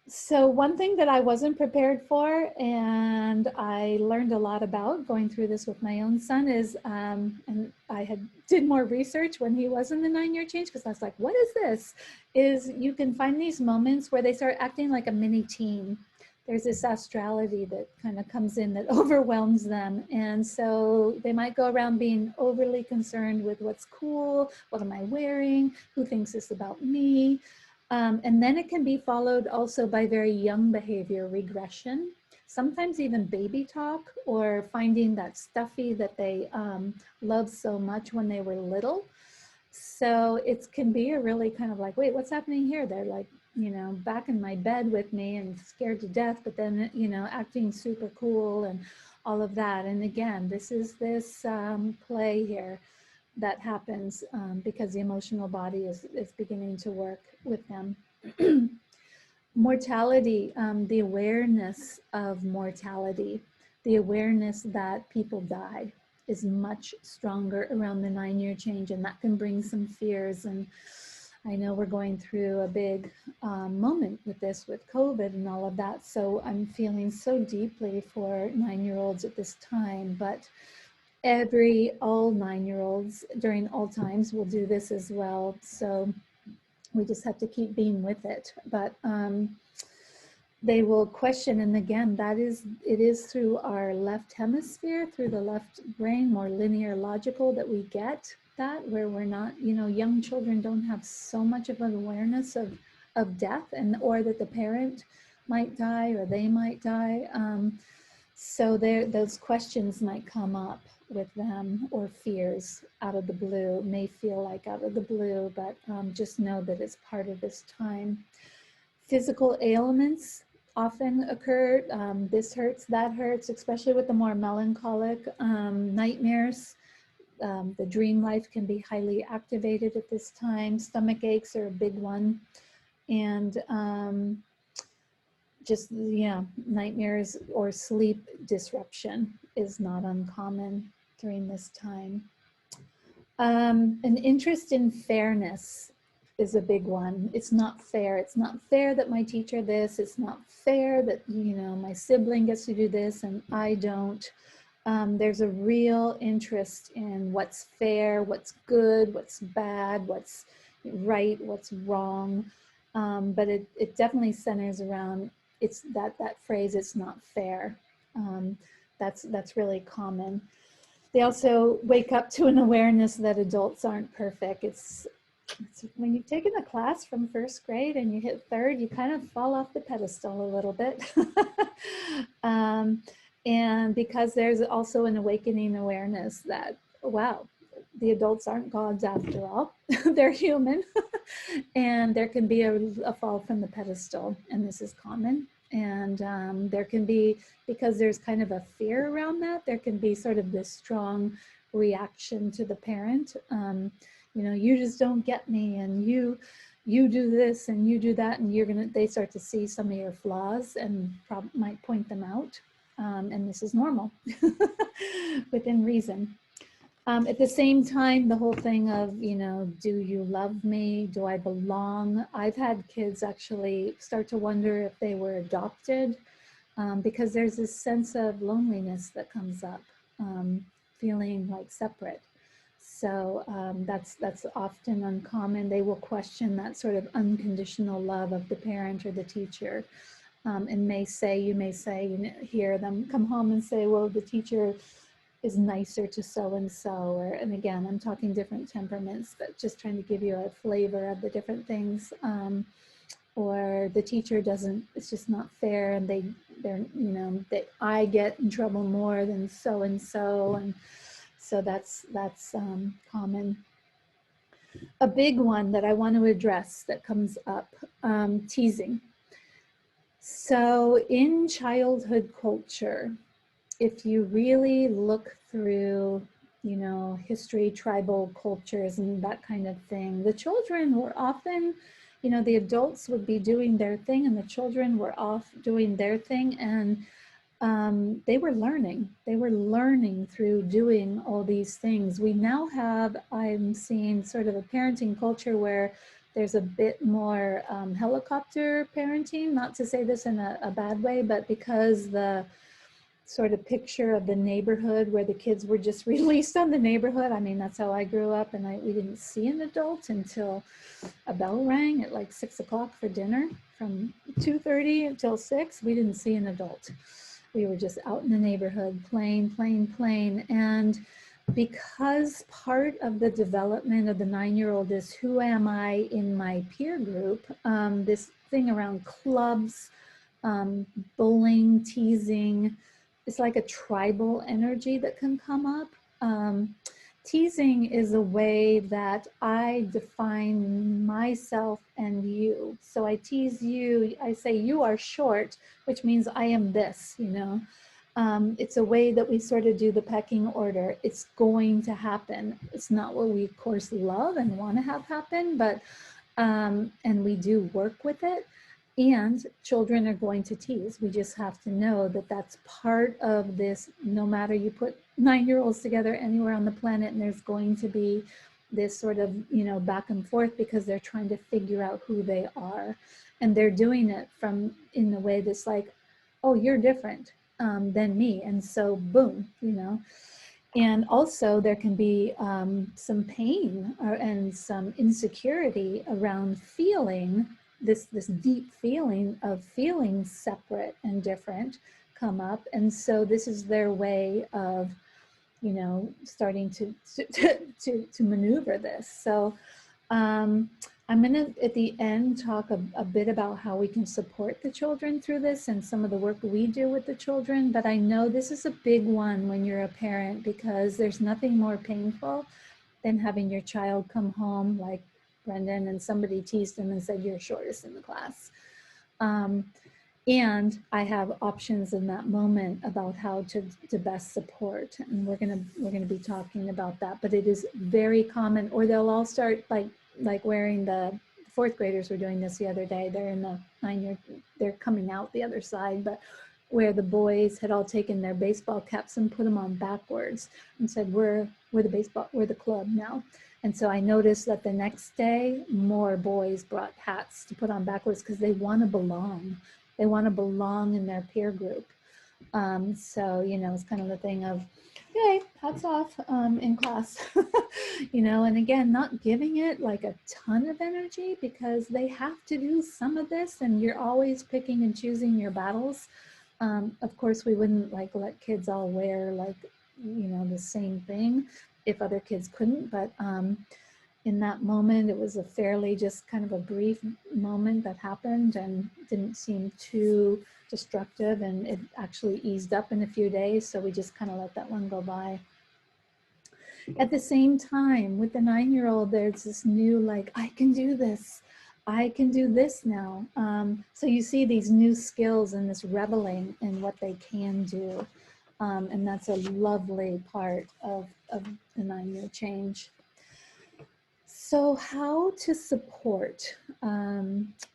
So one thing that I wasn't prepared for, and I learned a lot about going through this with my own son is, and I did more research when he was in the 9-year change, because I was like, what is this? Is you can find these moments where they start acting like a mini teen. There's this astrality that kind of comes in that overwhelms them. And so they might go around being overly concerned with what's cool, what am I wearing, who thinks this about me? And then it can be followed also by very young behavior regression, sometimes even baby talk, or finding that stuffy that they loved so much when they were little. So it can be a really kind of like, wait, what's happening here? They're like, you know, back in my bed with me and scared to death, but then, you know, acting super cool and all of that. And again, this is this play here that happens because the emotional body is beginning to work with them. Mortality, the awareness of mortality, the awareness that people die is much stronger around the 9-year change, and that can bring some fears. And I know we're going through a big moment with this, with COVID and all of that. So I'm feeling so deeply for 9-year-olds at this time, but all 9-year-olds during all times will do this as well. So we just have to keep being with it. But they will question, and again, it is through our left hemisphere, through the left brain, more linear logical, that we get that, where we're not, you know, young children don't have so much of an awareness of death, and or that the parent might die or they might die. So those questions might come up with them, or fears out of the blue. It may feel like out of the blue, but just know that it's part of this time. Physical ailments often occur. This hurts, that hurts, especially with the more melancholic nightmares. The dream life can be highly activated at this time. Stomach aches are a big one. And just, yeah, nightmares or sleep disruption is not uncommon during this time. An interest in fairness is a big one. It's not fair. It's not fair that my teacher this. It's not fair that, you know, my sibling gets to do this and I don't. There's a real interest in what's fair, what's good, what's bad, what's right, what's wrong. But it definitely centers around, it's that phrase, it's not fair. That's really common. They also wake up to an awareness that adults aren't perfect. It's when you've taken a class from first grade and you hit third, you kind of fall off the pedestal a little bit. And because there's also an awakening awareness that, wow, the adults aren't gods after all, they're human. And there can be a fall from the pedestal, and this is common. And there can be, because there's kind of a fear around that, there can be sort of this strong reaction to the parent. You know, you just don't get me, and you do this and you do that, and they start to see some of your flaws and might point them out. And this is normal within reason. At the same time, the whole thing of, you know, do you love me? Do I belong? I've had kids actually start to wonder if they were adopted, because there's this sense of loneliness that comes up, feeling like separate. So that's often uncommon. They will question that sort of unconditional love of the parent or the teacher, and you may say, you know, hear them come home and say, well, the teacher is nicer to so-and-so, or, and again, I'm talking different temperaments, but just trying to give you a flavor of the different things. Or the teacher doesn't, it's just not fair, and they're, you know, I get in trouble more than so-and-so, and so that's common. A big one that I want to address that comes up, teasing. So in childhood culture, if you really look through, you know, history, tribal cultures and that kind of thing, the children were often, you know, the adults would be doing their thing and the children were off doing their thing, and they were learning. They were learning through doing all these things. We now have, I'm seeing sort of a parenting culture where there's a bit more helicopter parenting, not to say this in a bad way, but because the sort of picture of the neighborhood where the kids were just released on the neighborhood. I mean, that's how I grew up, and we didn't see an adult until a bell rang at like 6 o'clock for dinner. From 2:30 until 6, we didn't see an adult. We were just out in the neighborhood playing. And because part of the development of the 9-year-old is who am I in my peer group, this thing around clubs, bullying, teasing, it's like a tribal energy that can come up. Teasing is a way that I define myself and you. So I tease you, I say you are short, which means I am this, you know. It's a way that we sort of do the pecking order. It's going to happen. It's not what we, of course, love and want to have happen, but, and we do work with it. And children are going to tease. We just have to know that that's part of this. No matter, you put 9-year-olds together anywhere on the planet, and there's going to be this sort of, you know, back and forth because they're trying to figure out who they are. And they're doing it from in a way that's like, oh, you're different than me. And so boom, you know. And also there can be some pain and some insecurity around feeling this deep feeling of feeling separate and different come up. And so this is their way of, you know, starting to maneuver this. So I'm going to, at the end, talk a bit about how we can support the children through this and some of the work we do with the children. But I know this is a big one when you're a parent, because there's nothing more painful than having your child come home like Brendan and somebody teased him and said, you're shortest in the class. And I have options in that moment about how to best support. And we're gonna be talking about that, but it is very common. Or they'll all start like wearing the fourth graders were doing this the other day. They're in the 9-year, they're coming out the other side, but where the boys had all taken their baseball caps and put them on backwards and said, we're the club now. And so I noticed that the next day, more boys brought hats to put on backwards because they want to belong. They want to belong in their peer group. So, you know, it's kind of the thing of, okay, hats off in class, you know, and again, not giving it like a ton of energy because they have to do some of this and you're always picking and choosing your battles. Of course, we wouldn't like let kids all wear like, you know, the same thing if other kids couldn't, but in that moment, it was a fairly just kind of a brief moment that happened and didn't seem too destructive, and it actually eased up in a few days. So we just kind of let that one go by. At the same time, with the 9-year-old, there's this new, like, I can do this. I can do this now. So you see these new skills and this reveling in what they can do. And that's a lovely part of the 9-year change. So how to support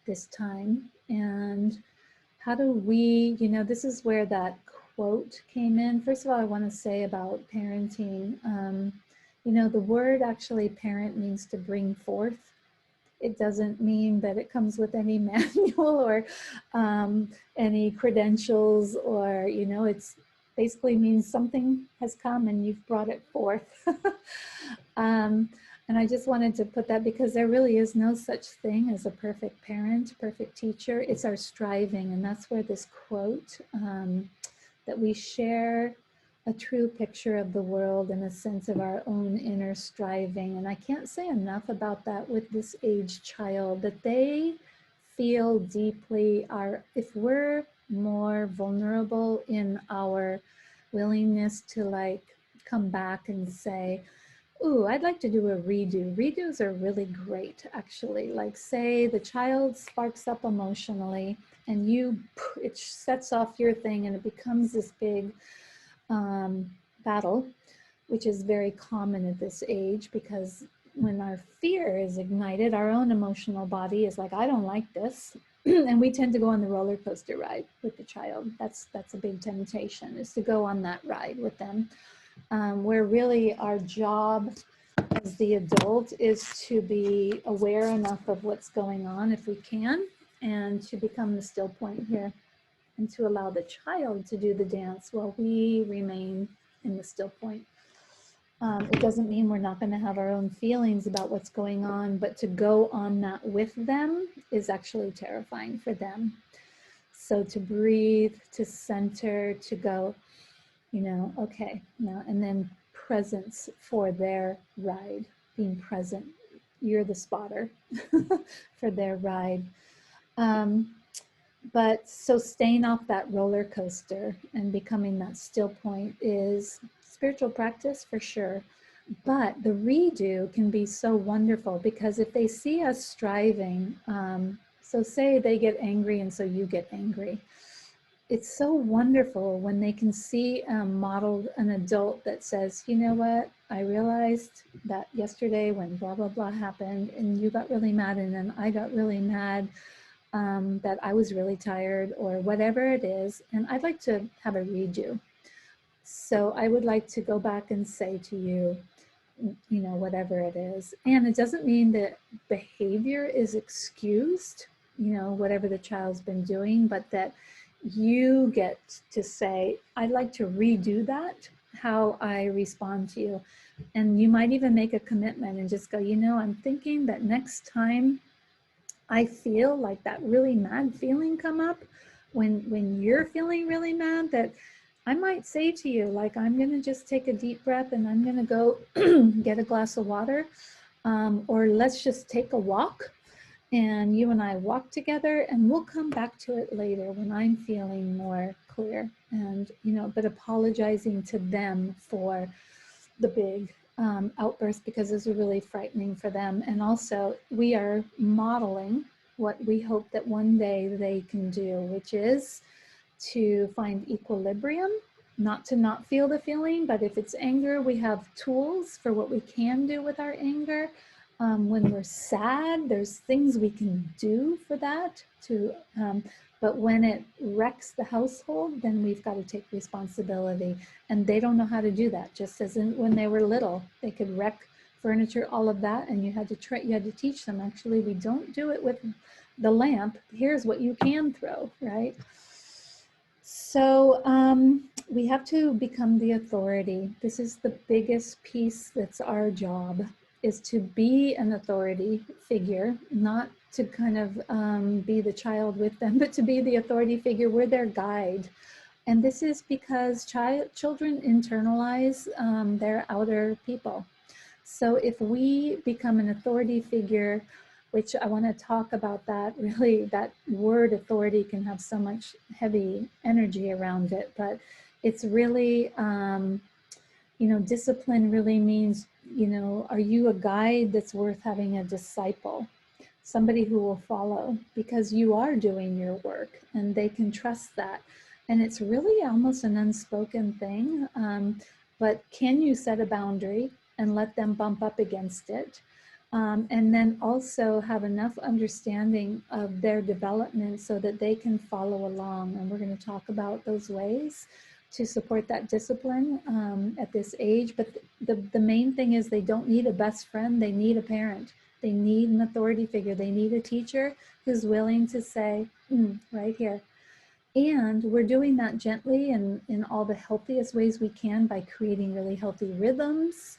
this time, and how do we, this is where that quote came in. First of all, I want to say about parenting, the word actually parent means to bring forth. It doesn't mean that it comes with any manual or any credentials, or, it's basically means something has come and you've brought it forth. And I just wanted to put that, because there really is no such thing as a perfect parent, perfect teacher. It's our striving. And that's where this quote, that we share a true picture of the world and a sense of our own inner striving. And I can't say enough about that with this aged child, that they feel deeply if we're more vulnerable in our willingness to like come back and say, ooh, I'd like to do a redo. Redos are really great, actually. Like, say the child sparks up emotionally and it sets off your thing and it becomes this big battle, which is very common at this age, because when our fear is ignited, our own emotional body is like, I don't like this. And we tend to go on the roller coaster ride with the child. That's a big temptation, is to go on that ride with them. Where really our job as the adult is to be aware enough of what's going on, if we can, and to become the still point here, and to allow the child to do the dance while we remain in the still point. It doesn't mean we're not going to have our own feelings about what's going on, but to go on that with them is actually terrifying for them. So to breathe, to center, to go, okay, now, and then presence for their ride, being present. You're the spotter for their ride. But so staying off that roller coaster and becoming that still point is spiritual practice for sure. But the redo can be so wonderful, because if they see us striving, so say they get angry and so you get angry, it's so wonderful when they can see modeled an adult that says, you know what, I realized that yesterday when blah, blah, blah happened and you got really mad and then I got really mad, that I was really tired or whatever it is, and I'd like to have a redo. So I would like to go back and say to you, whatever it is. And it doesn't mean that behavior is excused, whatever the child's been doing, but that you get to say, I'd like to redo that, how I respond to you. And you might even make a commitment and just go, I'm thinking that next time I feel like that really mad feeling come up, when you're feeling really mad, that I might say to you, like, I'm going to just take a deep breath and I'm going to go get a glass of water, or let's just take a walk. And you and I walk together, and we'll come back to it later when I'm feeling more clear. And, but apologizing to them for the big outburst, because those are really frightening for them. And also, we are modeling what we hope that one day they can do, which is to find equilibrium, not to not feel the feeling, but if it's anger, we have tools for what we can do with our anger. When we're sad, there's things we can do for that but when it wrecks the household, then we've got to take responsibility. And they don't know how to do that. Just as when they were little, they could wreck furniture, all of that, and you had to teach them, actually, we don't do it with the lamp. Here's what you can throw, right? So we have to become the authority. This is the biggest piece that's our job, is to be an authority figure, not to kind of be the child with them, but to be the authority figure. We're their guide. And this is because children internalize their outer people. So if we become an authority figure, which I want to talk about that, really that word authority can have so much heavy energy around it, but it's really, discipline really means, are you a guide that's worth having a disciple? Somebody who will follow because you are doing your work and they can trust that. And it's really almost an unspoken thing. But can you set a boundary and let them bump up against it? And then also have enough understanding of their development so that they can follow along. And we're going to talk about those ways to support that discipline at this age. But the main thing is they don't need a best friend, they need a parent. They need an authority figure. They need a teacher who's willing to say, right here. And we're doing that gently and in all the healthiest ways we can by creating really healthy rhythms,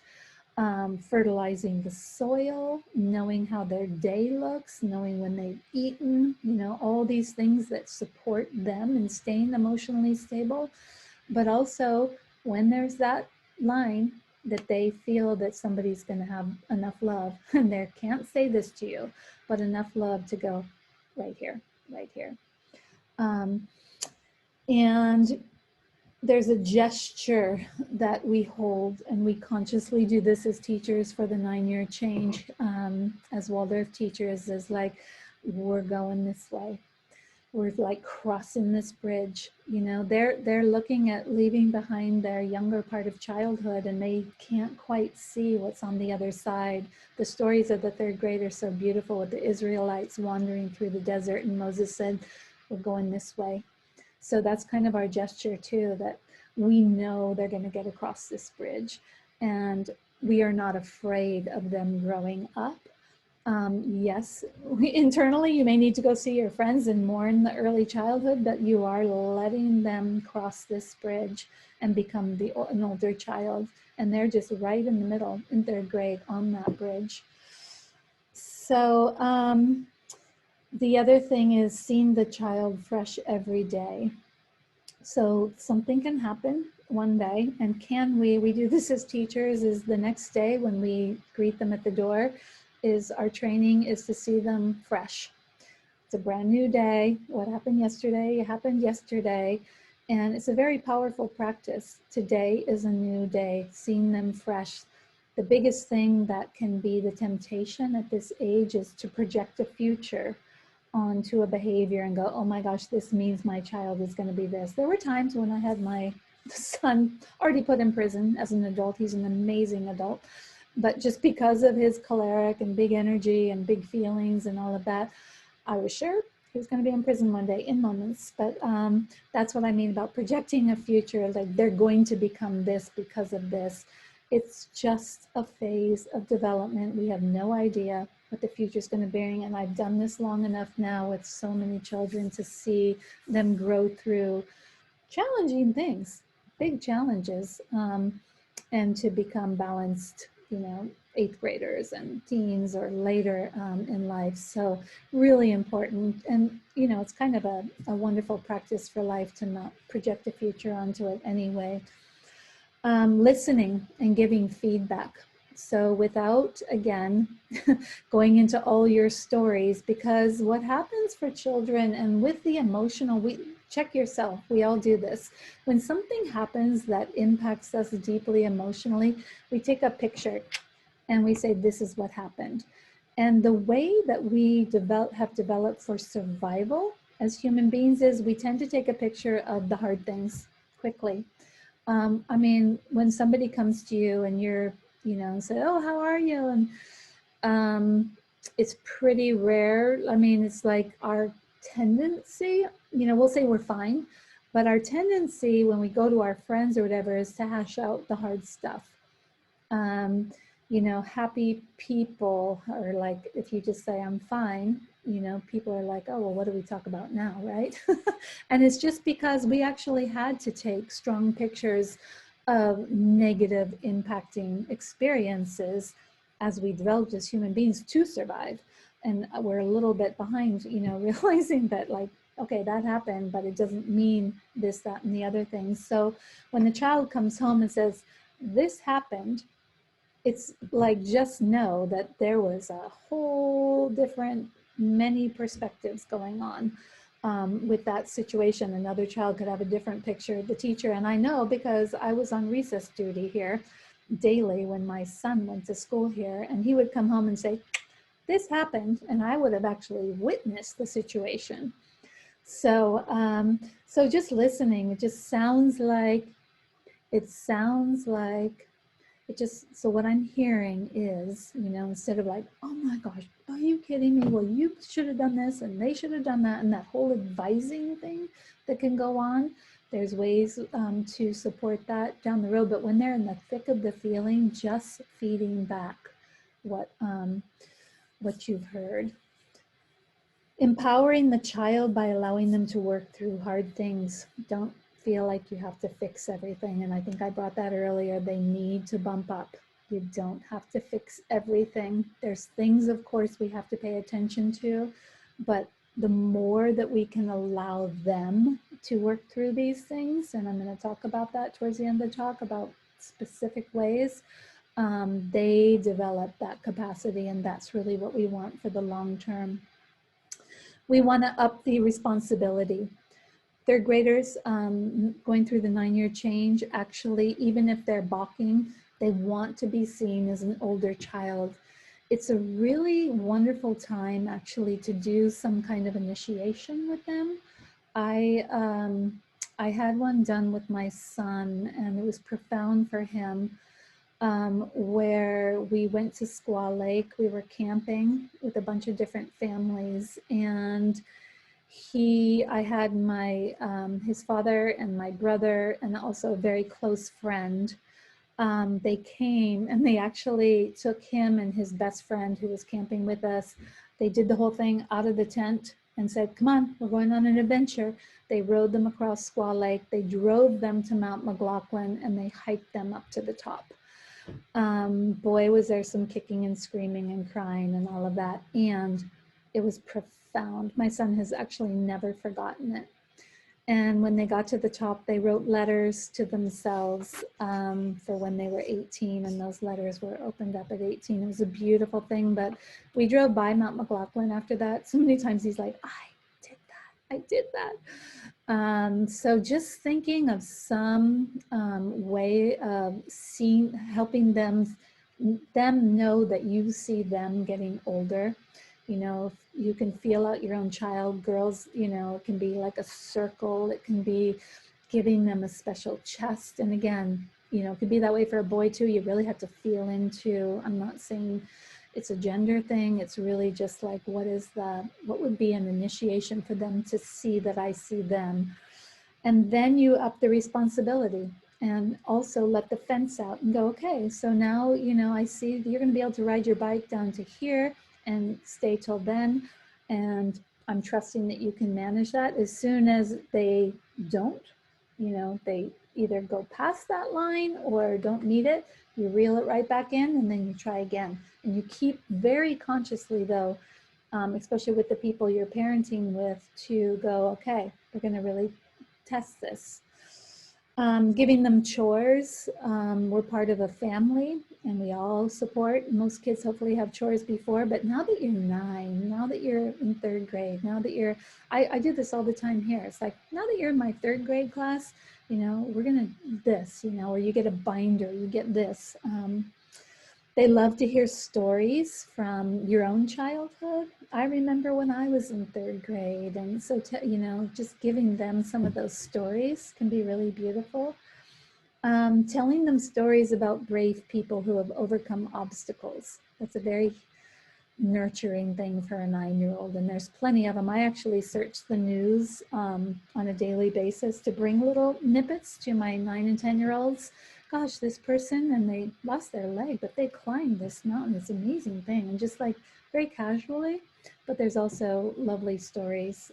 fertilizing the soil, knowing how their day looks, knowing when they've eaten, all these things that support them in staying emotionally stable. But also when there's that line that they feel that somebody's going to have enough love and they can't say this to you, but enough love to go right here, right here. And there's a gesture that we hold, and we consciously do this as teachers for the 9-year change, as Waldorf teachers, is like, we're going this way. We're like crossing this bridge. They're looking at leaving behind their younger part of childhood, and they can't quite see what's on the other side. The stories of the third grade are so beautiful, with the Israelites wandering through the desert, and Moses said, we're going this way. So that's kind of our gesture too, that we know they're going to get across this bridge, and we are not afraid of them growing up. Yes, internally you may need to go see your friends and mourn the early childhood, but you are letting them cross this bridge and become an older child. And they're just right in the middle in third grade on that bridge. So the other thing is seeing the child fresh every day. So something can happen one day, and we do this as teachers, is the next day when we greet them at the door, is our training is to see them fresh. It's a brand new day. What happened yesterday happened yesterday. And it's a very powerful practice. Today is a new day, seeing them fresh. The biggest thing that can be the temptation at this age is to project a future onto a behavior and go, oh my gosh, this means my child is going to be this. There were times when I had my son already put in prison as an adult. He's an amazing adult. But just because of his choleric and big energy and big feelings and all of that, I was sure he was going to be in prison one day in moments. But that's what I mean about projecting a future, like they're going to become this because of this. It's just a phase of development. We have no idea what the future is going to bring. And I've done this long enough now with so many children to see them grow through challenging things, big challenges, and to become balanced, 8th graders and teens or later in life. So really important. And, it's kind of a wonderful practice for life to not project a future onto it anyway. Listening and giving feedback. So without, again, going into all your stories, because what happens for children and with the emotional, check yourself, we all do this. When something happens that impacts us deeply emotionally, we take a picture and we say, this is what happened. And the way that we have developed for survival as human beings is we tend to take a picture of the hard things quickly. I mean, when somebody comes to you and you're, say, oh, how are you? And it's pretty rare. I mean, it's like our tendency, we'll say we're fine, but our tendency when we go to our friends or whatever is to hash out the hard stuff. Happy people are like, if you just say, I'm fine, people are like, oh, well, what do we talk about now, right? And it's just because we actually had to take strong pictures of negative impacting experiences as we developed as human beings to survive. And we're a little bit behind, realizing that like, okay, that happened, but it doesn't mean this, that, and the other things. So when the child comes home and says, this happened, it's like, just know that there was a whole different, many perspectives going on with that situation. Another child could have a different picture of the teacher. And I know because I was on recess duty here daily when my son went to school here, and he would come home and say, this happened, and I would have actually witnessed the situation. So, so just listening, it just sounds like, it sounds like, it just, so what I'm hearing is, you know, instead of like, oh my gosh, are you kidding me? Well, you should have done this and they should have done that, and that whole advising thing that can go on. There's ways to support that down the road, but when they're in the thick of the feeling, just feeding back what you've heard. Empowering the child by allowing them to work through hard things. Don't feel like you have to fix everything. And I think I brought that earlier. They need to bump up. You don't have to fix everything. There's things, of course, we have to pay attention to, but the more that we can allow them to work through these things, and I'm going to talk about that towards the end of the talk about specific ways, they develop that capacity, and that's really what we want for the long term. We want to up the responsibility. Third graders going through the 9-year change, actually, even if they're balking, they want to be seen as an older child. It's a really wonderful time actually to do some kind of initiation with them. I had one done with my son, and it was profound for him, where we went to Squaw Lake. We were camping with a bunch of different families, and I had my, his father and my brother and also a very close friend. They came and they actually took him and his best friend who was camping with us. They did the whole thing out of the tent and said, come on, we're going on an adventure. They rode them across Squaw Lake. They drove them to Mount McLaughlin, and they hiked them up to the top. Boy, was there some kicking and screaming and crying and all of that. And it was profound. My son has actually never forgotten it. And when they got to the top, they wrote letters to themselves for when they were 18, and those letters were opened up at 18. It was a beautiful thing, but we drove by Mount McLaughlin after that. So many times he's like, I did that. So just thinking of some way of helping them know that you see them getting older. You know, you can feel out your own child. Girls, you know, it can be like a circle. It can be giving them a special chest. And again, you know, it could be that way for a boy too. You really have to feel into, I'm not saying it's a gender thing. It's really just like, what would be an initiation for them to see that I see them. And then you up the responsibility and also let the fence out and go, okay, so now, you know, I see you're going to be able to ride your bike down to here and stay till then. And I'm trusting that you can manage that. As soon as they don't, you know, they either go past that line or don't need it, you reel it right back in, and then you try again. And you keep very consciously though, especially with the people you're parenting with, to go, okay, we're going to really test this. Giving them chores. We're part of a family and we all support. Most kids hopefully have chores before, but now that you're 9, now that you're in 3rd grade, now that you're, I do this all the time here. It's like, now that you're in my 3rd grade class, you know, we're gonna this, you know, or you get a binder, you get this. They love to hear stories from your own childhood. I remember when I was in 3rd grade, and so, you know, just giving them some of those stories can be really beautiful. Telling them stories about brave people who have overcome obstacles. That's a very nurturing thing for a 9-year-old, and there's plenty of them. I actually search the news on a daily basis to bring little snippets to my 9 and 10-year-olds. Gosh, this person, and they lost their leg, but they climbed this mountain. It's an amazing thing, and just like very casually, but there's also lovely stories.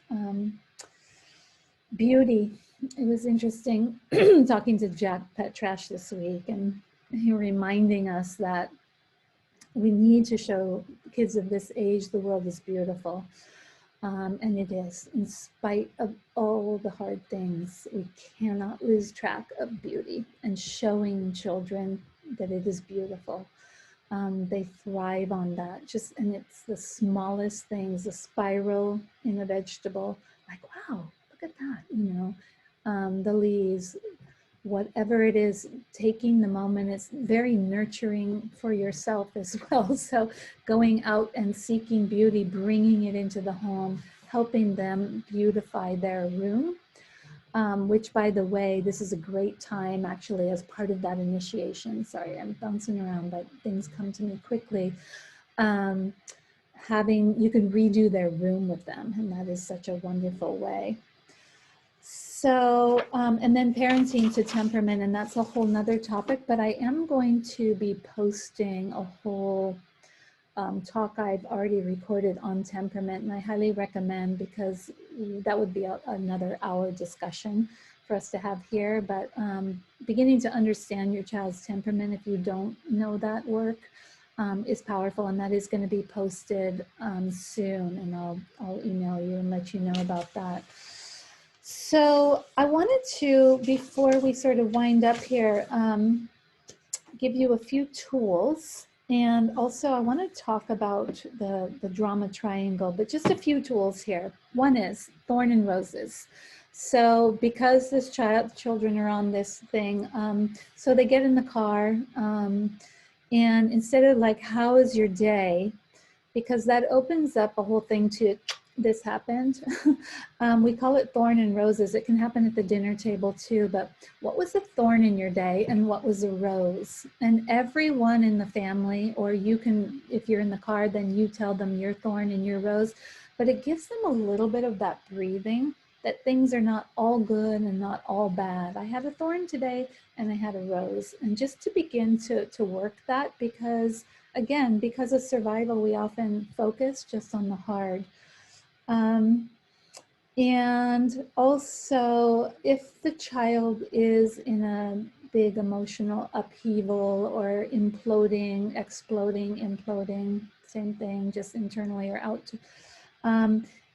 Beauty. It was interesting talking to Jack Petrash this week, and he reminding us that we need to show kids of this age the world is beautiful. And it is, in spite of all the hard things. We cannot lose track of beauty and showing children that it is beautiful. They thrive on that. And it's the smallest things, the spiral in a vegetable, like, wow, look at that, the leaves, whatever it is, taking the moment is very nurturing for yourself as well. So going out and seeking beauty, bringing it into the home, helping them beautify their room. Which, by the way, this is a great time actually as part of that initiation. Sorry, I'm bouncing around, but things come to me quickly. You can redo their room with them, and that is such a wonderful way. So, and then parenting to temperament, and that's a whole nother topic, but I am going to be posting a whole talk I've already recorded on temperament, and I highly recommend, because that would be another hour discussion for us to have here. But beginning to understand your child's temperament, if you don't know that work, is powerful, and that is going to be posted soon, and I'll email you and let you know about that. So I wanted to, before we sort of wind up here, give you a few tools. And also I want to talk about the drama triangle, but just a few tools here. One is thorn and roses. So because children are on this thing, so they get in the car, and instead of like, how is your day? Because that opens up a whole thing to, this happened. We call it thorn and roses. It can happen at the dinner table too, but what was a thorn in your day and what was a rose? And everyone in the family, or you can, if you're in the car, then you tell them your thorn and your rose, but it gives them a little bit of that breathing, that things are not all good and not all bad. I had a thorn today and I had a rose. And just to begin to work that, because again, because of survival, we often focus just on the hard. And also, if the child is in a big emotional upheaval or imploding, exploding, imploding, same thing, just internally or out,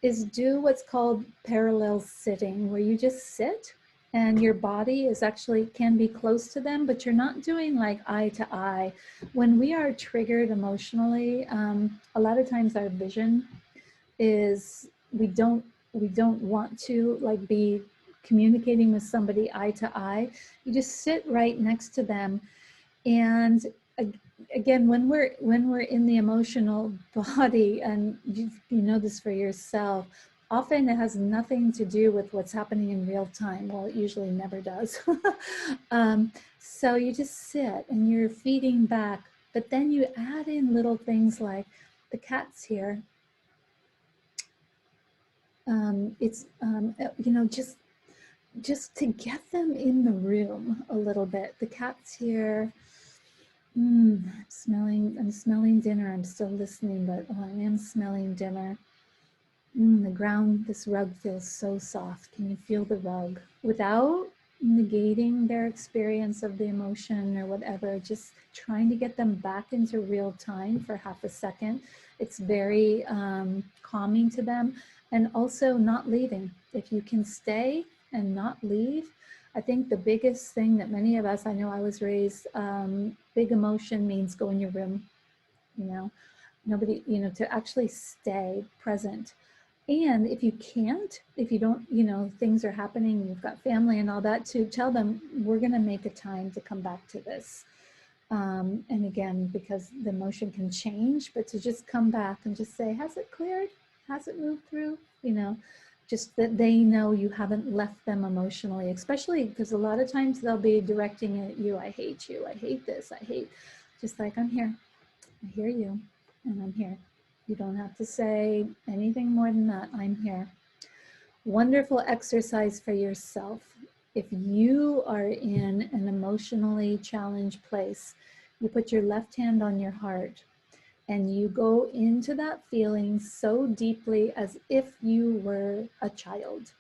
is do what's called parallel sitting, where you just sit and your body is actually can be close to them, but you're not doing like eye to eye. When we are triggered emotionally, a lot of times our vision is we don't want to like be communicating with somebody eye to eye. You just sit right next to them. And again, when we're in the emotional body, and you know this for yourself, often it has nothing to do with what's happening in real time. Well, it usually never does. So you just sit and you're feeding back, but then you add in little things like the cat's here. It's just to get them in the room a little bit. The cat's here. I'm smelling dinner. I'm still listening, but I am smelling dinner. The ground, this rug feels so soft. Can you feel the rug? Without negating their experience of the emotion or whatever, just trying to get them back into real time for half a second. It's very calming to them. And also not leaving. If you can stay and not leave, I think the biggest thing that many of us, I know I was raised, big emotion means go in your room, nobody, to actually stay present. And if you can't, if you don't, things are happening, you've got family and all that, to tell them, we're going to make a time to come back to this. And again, because the emotion can change, but to just come back and just say, has it cleared? Has it moved through? Just that they know you haven't left them emotionally, especially because a lot of times they'll be directing it at you. I hate you. I hate this. I hate, just like, I'm here. I hear you and I'm here. You don't have to say anything more than that. I'm here. Wonderful exercise for yourself. If you are in an emotionally challenged place, you put your left hand on your heart and you go into that feeling so deeply as if you were a child.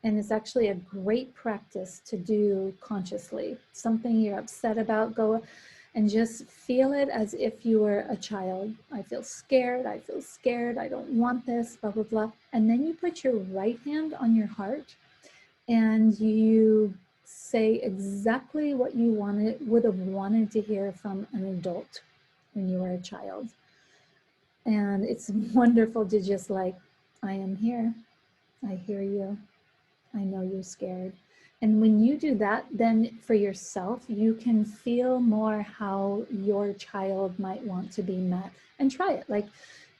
And it's actually a great practice to do consciously. Something you're upset about, go and just feel it as if you were a child. I feel scared, I feel scared, I don't want this, blah, blah, blah. And then you put your right hand on your heart and you say exactly what you would have wanted to hear from an adult. when you were a child. And it's wonderful to just like, I am here, I hear you, I know you're scared. And when you do that, then for yourself, you can feel more how your child might want to be met, and try it. Like,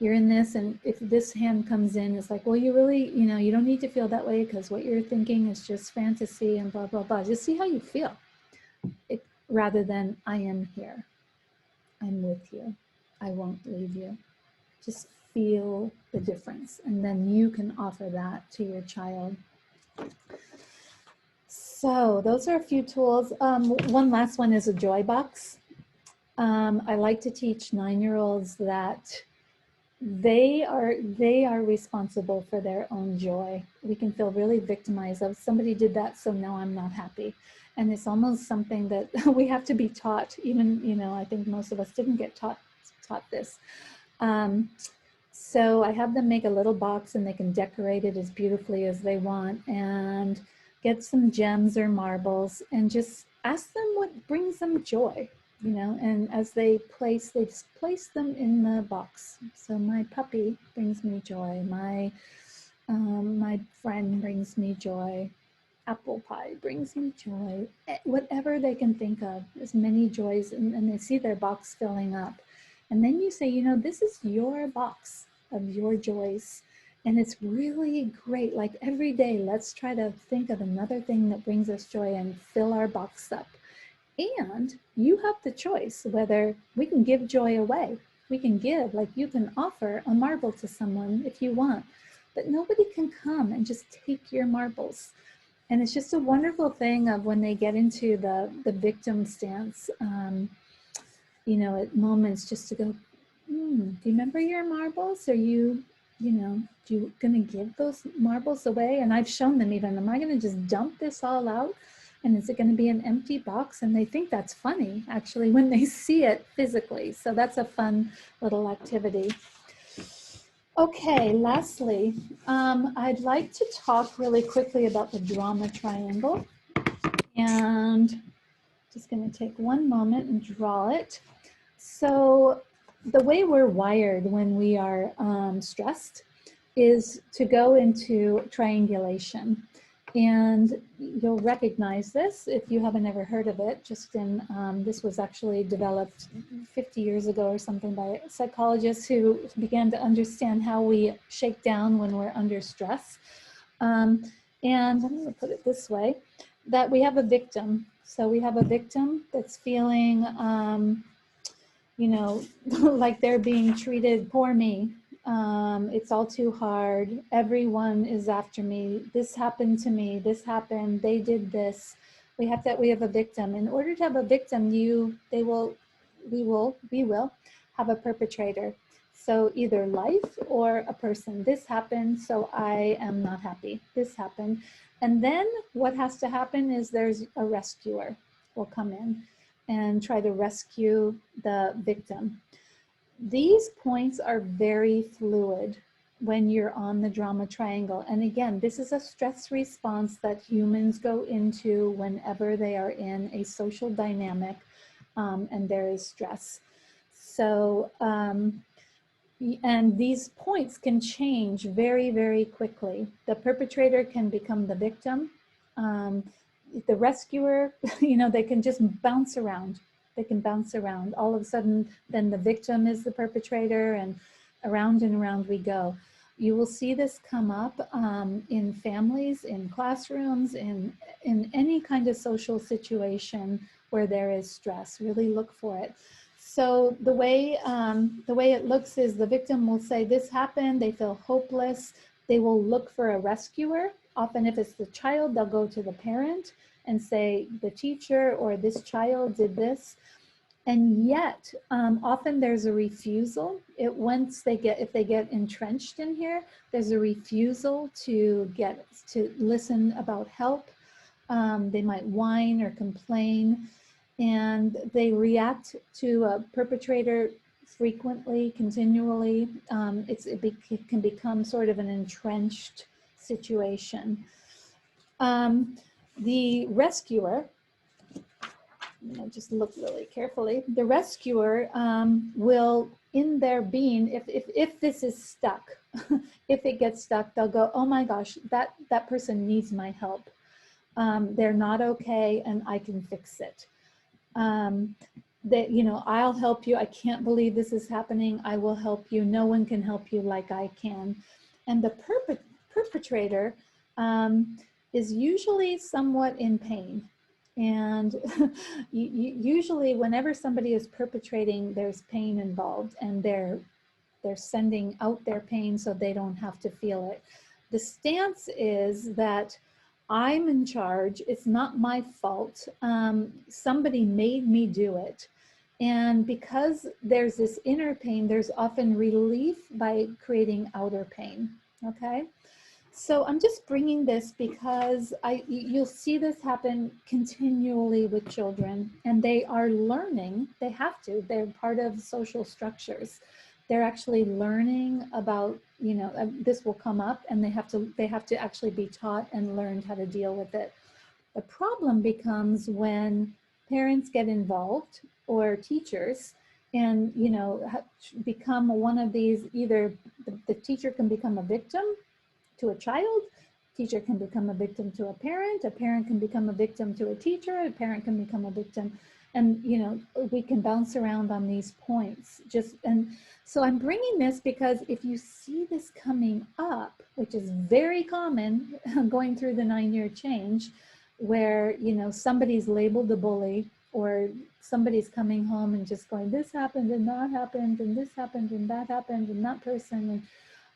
you're in this, and if this hand comes in, it's like, well, you really, you don't need to feel that way because what you're thinking is just fantasy and blah, blah, blah. Just see how you feel, rather than I am here, I'm with you, I won't leave you. Just feel the difference, and then you can offer that to your child. So those are a few tools. One last one is a joy box. I like to teach 9-year-olds that they are responsible for their own joy. We can feel really victimized of somebody did that, so now I'm not happy. And it's almost something that we have to be taught. Even, I think most of us didn't get taught this. So I have them make a little box, and they can decorate it as beautifully as they want, and get some gems or marbles, and just ask them what brings them joy, and as they just place them in the box. So my puppy brings me joy. My friend brings me joy. Apple pie brings me joy. Whatever they can think of, as many joys, and they see their box filling up. And then you say, this is your box of your joys. And it's really great. Like every day, let's try to think of another thing that brings us joy and fill our box up. And you have the choice whether we can give joy away. We can give, like you can offer a marble to someone if you want, but nobody can come and just take your marbles. And it's just a wonderful thing of when they get into the victim stance, at moments just to go, do you remember your marbles? Are you going to give those marbles away? And I've shown them even, am I going to just dump this all out? And is it going to be an empty box? And they think that's funny, actually, when they see it physically. So that's a fun little activity. Okay, lastly, I'd like to talk really quickly about the drama triangle. And just going to take one moment and draw it. So the way we're wired when we are stressed is to go into triangulation. And you'll recognize this if you haven't ever heard of it. This was actually developed 50 years ago or something by psychologists who began to understand how we shake down when we're under stress. And I'm going to put it this way, that we have a victim. So we have a victim that's feeling, like they're being treated, poor me. It's all too hard. Everyone is after me. This happened to me. This happened. They did this. We have a victim. In order to have a victim, we will have a perpetrator. So either life or a person. This happened, so I am not happy. This happened. And then what has to happen is there's a rescuer will come in and try to rescue the victim. These points are very fluid when you're on the drama triangle. And again, this is a stress response that humans go into whenever they are in a social dynamic and there is stress. So, and these points can change very, very quickly. The perpetrator can become the victim. The rescuer, they can just bounce around. They can bounce around. All of a sudden, then the victim is the perpetrator, and around we go. You will see this come up in families, in classrooms, in any kind of social situation where there is stress. Really look for it. So the way it looks is the victim will say, this happened, they feel hopeless. They will look for a rescuer. Often if it's the child, they'll go to the parent and say, the teacher or this child did this. And yet, often there's a refusal. If they get entrenched in here, there's a refusal to listen about help. They might whine or complain, and they react to a perpetrator frequently, continually. It can become sort of an entrenched situation. The rescuer just look really carefully. The rescuer will, in their being, if this is stuck, if it gets stuck, they'll go, oh my gosh, that person needs my help. They're not okay, and I can fix it. That, you know, I'll help you. I can't believe this is happening. I will help you. No one can help you like I can. And the perpetrator is usually somewhat in pain. And usually whenever somebody is perpetrating, there's pain involved, and they're sending out their pain so they don't have to feel it. The stance is that I'm in charge. It's not my fault. Somebody made me do it. And because there's this inner pain, there's often relief by creating outer pain. Okay. So I'm just bringing this because you'll see this happen continually with children, and they are learning. They have to. They're part of social structures. They're actually learning about, you know, this will come up, and they have to actually be taught and learned how to deal with it. The problem becomes when parents get involved, or teachers, and, you know, become one of these. Either the teacher can become a victim to a child, teacher can become a victim to a parent can become a victim to a teacher, a parent can become a victim. And, you know, we can bounce around on these points. And so I'm bringing this because if you see this coming up, which is very common going through the 9-year change, where, you know, somebody's labeled a bully, or somebody's coming home and just going, this happened and that happened and this happened and that happened and that person,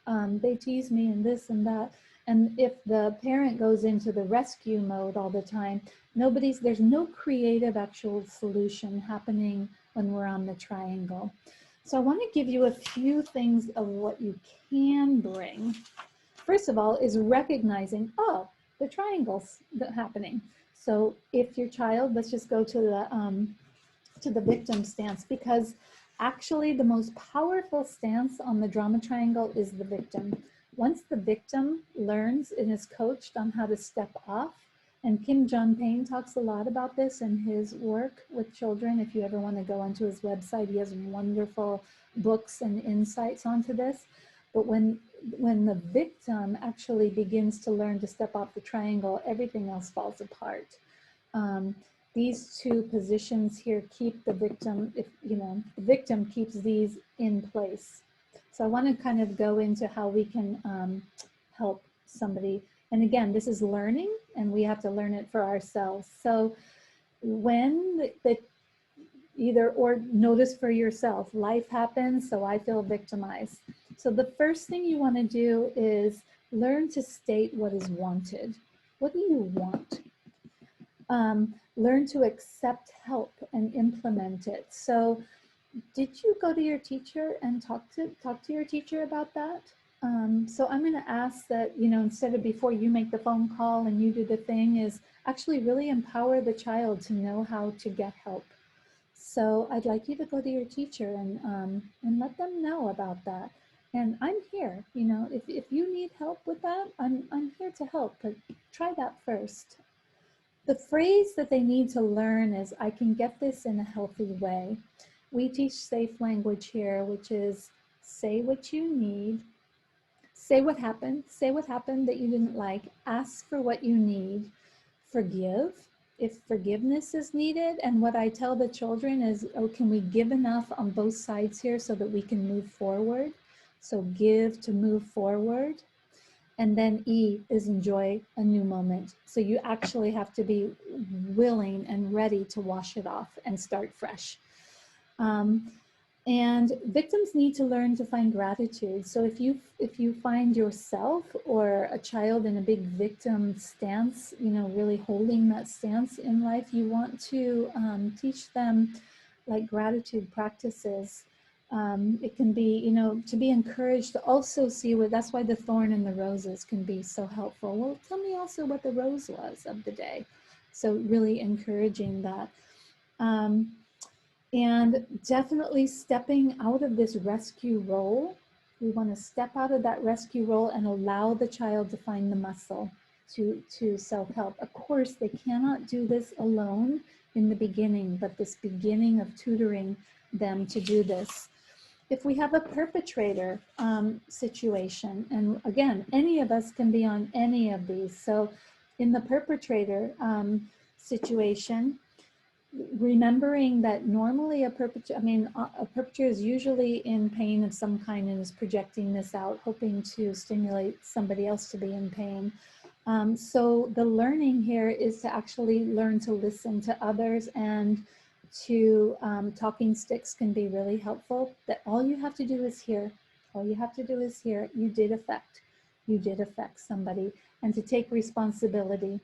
and they tease me and this and that. And if the parent goes into the rescue mode all the time, there's no creative actual solution happening when we're on the triangle. So I want to give you a few things of what you can bring. First of all is recognizing, oh, the triangle's happening. So if your child, let's just go to the victim stance, because actually the most powerful stance on the drama triangle is the victim. Once the victim learns and is coached on how to step off, and Kim John Payne talks a lot about this in his work with children. If you ever want to go onto his website, he has wonderful books and insights onto this. But when the victim actually begins to learn to step off the triangle, everything else falls apart. These two positions here keep the victim, the victim keeps these in place. So I want to kind of go into how we can help somebody. And again, this is learning, and we have to learn it for ourselves. So when or notice for yourself, life happens, so I feel victimized. So the first thing you want to do is learn to state what is wanted. What do you want? Learn to accept help and implement it. So did you go to your teacher and talk to your teacher about that? So I'm going to ask that, instead of before you make the phone call and you do the thing, is actually really empower the child to know how to get help. So I'd like you to go to your teacher and let them know about that. And I'm here, if you need help with that, I'm here to help, but try that first. The phrase that they need to learn is, I can get this in a healthy way. We teach safe language here, which is say what you need, say what happened that you didn't like, ask for what you need, forgive if forgiveness is needed. And what I tell the children is, oh, can we give enough on both sides here so that we can move forward? So give to move forward. And then E is enjoy a new moment. So you actually have to be willing and ready to wash it off and start fresh. And victims need to learn to find gratitude. So if you find yourself or a child in a big victim stance, really holding that stance in life, you want to teach them like gratitude practices. It can be, to be encouraged to also see that's why the thorn and the roses can be so helpful. Well, tell me also what the rose was of the day. So really encouraging that. And definitely stepping out of this rescue role. We want to step out of that rescue role and allow the child to find the muscle to self-help. Of course, they cannot do this alone. in the beginning, but this beginning of tutoring them to do this. If we have a perpetrator situation, and again, any of us can be on any of these. So in the perpetrator situation, remembering that normally a perpetrator is usually in pain of some kind and is projecting this out, hoping to stimulate somebody else to be in pain. So the learning here is to actually learn to listen to others, and to talking sticks can be really helpful. That all you have to do is hear. All you have to do is hear. You did affect somebody, and to take responsibility.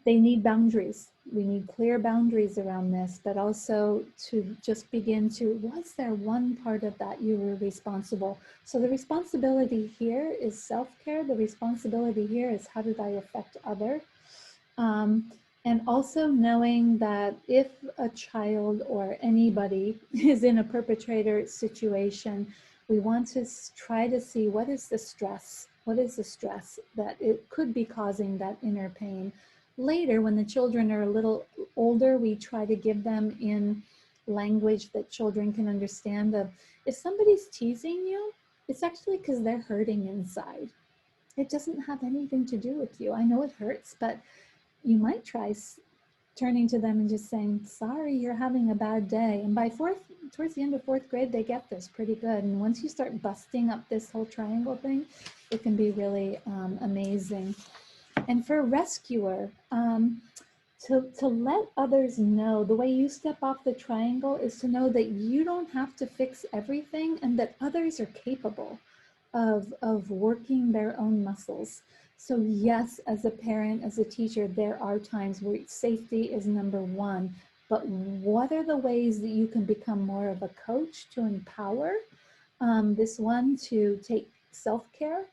They need boundaries. We need clear boundaries around this, but also to just begin to, was there one part of that you were responsible? So the responsibility here is self-care. The responsibility here is, how did I affect other? And also knowing that if a child or anybody is in a perpetrator situation, we want to try to see, what is the stress? What is the stress that it could be causing that inner pain? Later, when the children are a little older, we try to give them in language that children can understand. Of, if somebody's teasing you, it's actually because they're hurting inside. It doesn't have anything to do with you. I know it hurts, but you might try turning to them and just saying, sorry, you're having a bad day. And by towards the end of fourth grade, they get this pretty good. And once you start busting up this whole triangle thing, it can be really amazing. And for a rescuer, to let others know, the way you step off the triangle is to know that you don't have to fix everything, and that others are capable of working their own muscles. So yes, as a parent, as a teacher, there are times where safety is number one, but what are the ways that you can become more of a coach to empower this one to take self-care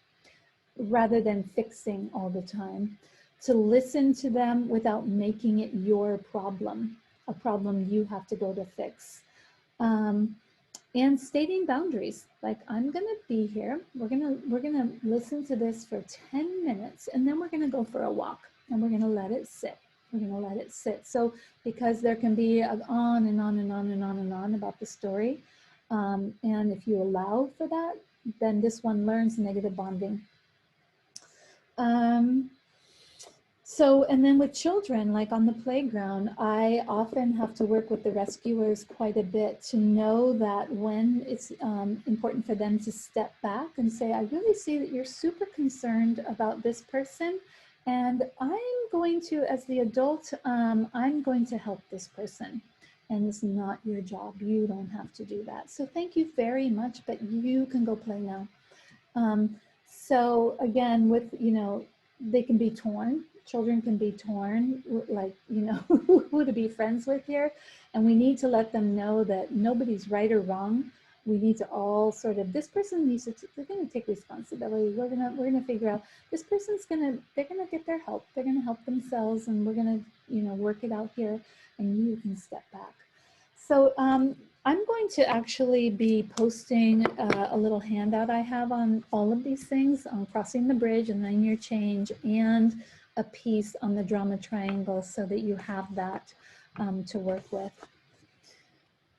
rather than fixing all the time, to listen to them without making it your problem, a problem you have to go to fix. And stating boundaries, like, I'm gonna be here, we're gonna listen to this for 10 minutes, and then we're gonna go for a walk, and we're gonna let it sit. We're gonna let it sit. So because there can be on and on and on and on and on about the story, and if you allow for that, then this one learns negative bonding. So, and then with children, like on the playground, I often have to work with the rescuers quite a bit to know that when it's important for them to step back and say, I really see that you're super concerned about this person, and I'm going to, as the adult, I'm going to help this person. And it's not your job. You don't have to do that. So thank you very much, but you can go play now. So again, with, they can be torn. Children can be torn, like, who to be friends with here. And we need to let them know that nobody's right or wrong. We need to all sort of, this person needs to, they're going to take responsibility. We're going to figure out, this person's they're going to get their help. They're going to help themselves, and we're going to, work it out here, and you can step back. So I'm going to actually be posting a little handout I have on all of these things, on crossing the bridge and 9-year change, and a piece on the drama triangle, so that you have that to work with.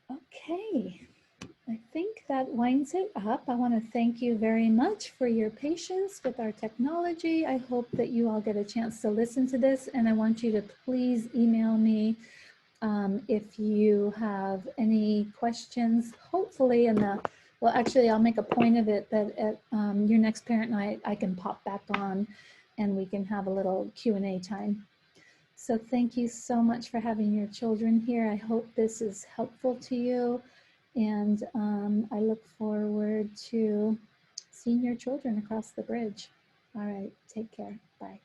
Okay, I think that winds it up. I want to thank you very much for your patience with our technology. I hope that you all get a chance to listen to this, and I want you to please email me if you have any questions. Hopefully well, actually, I'll make a point of it that at your next parent night, I can pop back on and we can have a little Q&A time. So thank you so much for having your children here. I hope this is helpful to you, and I look forward to seeing your children across the bridge. All right, take care. Bye.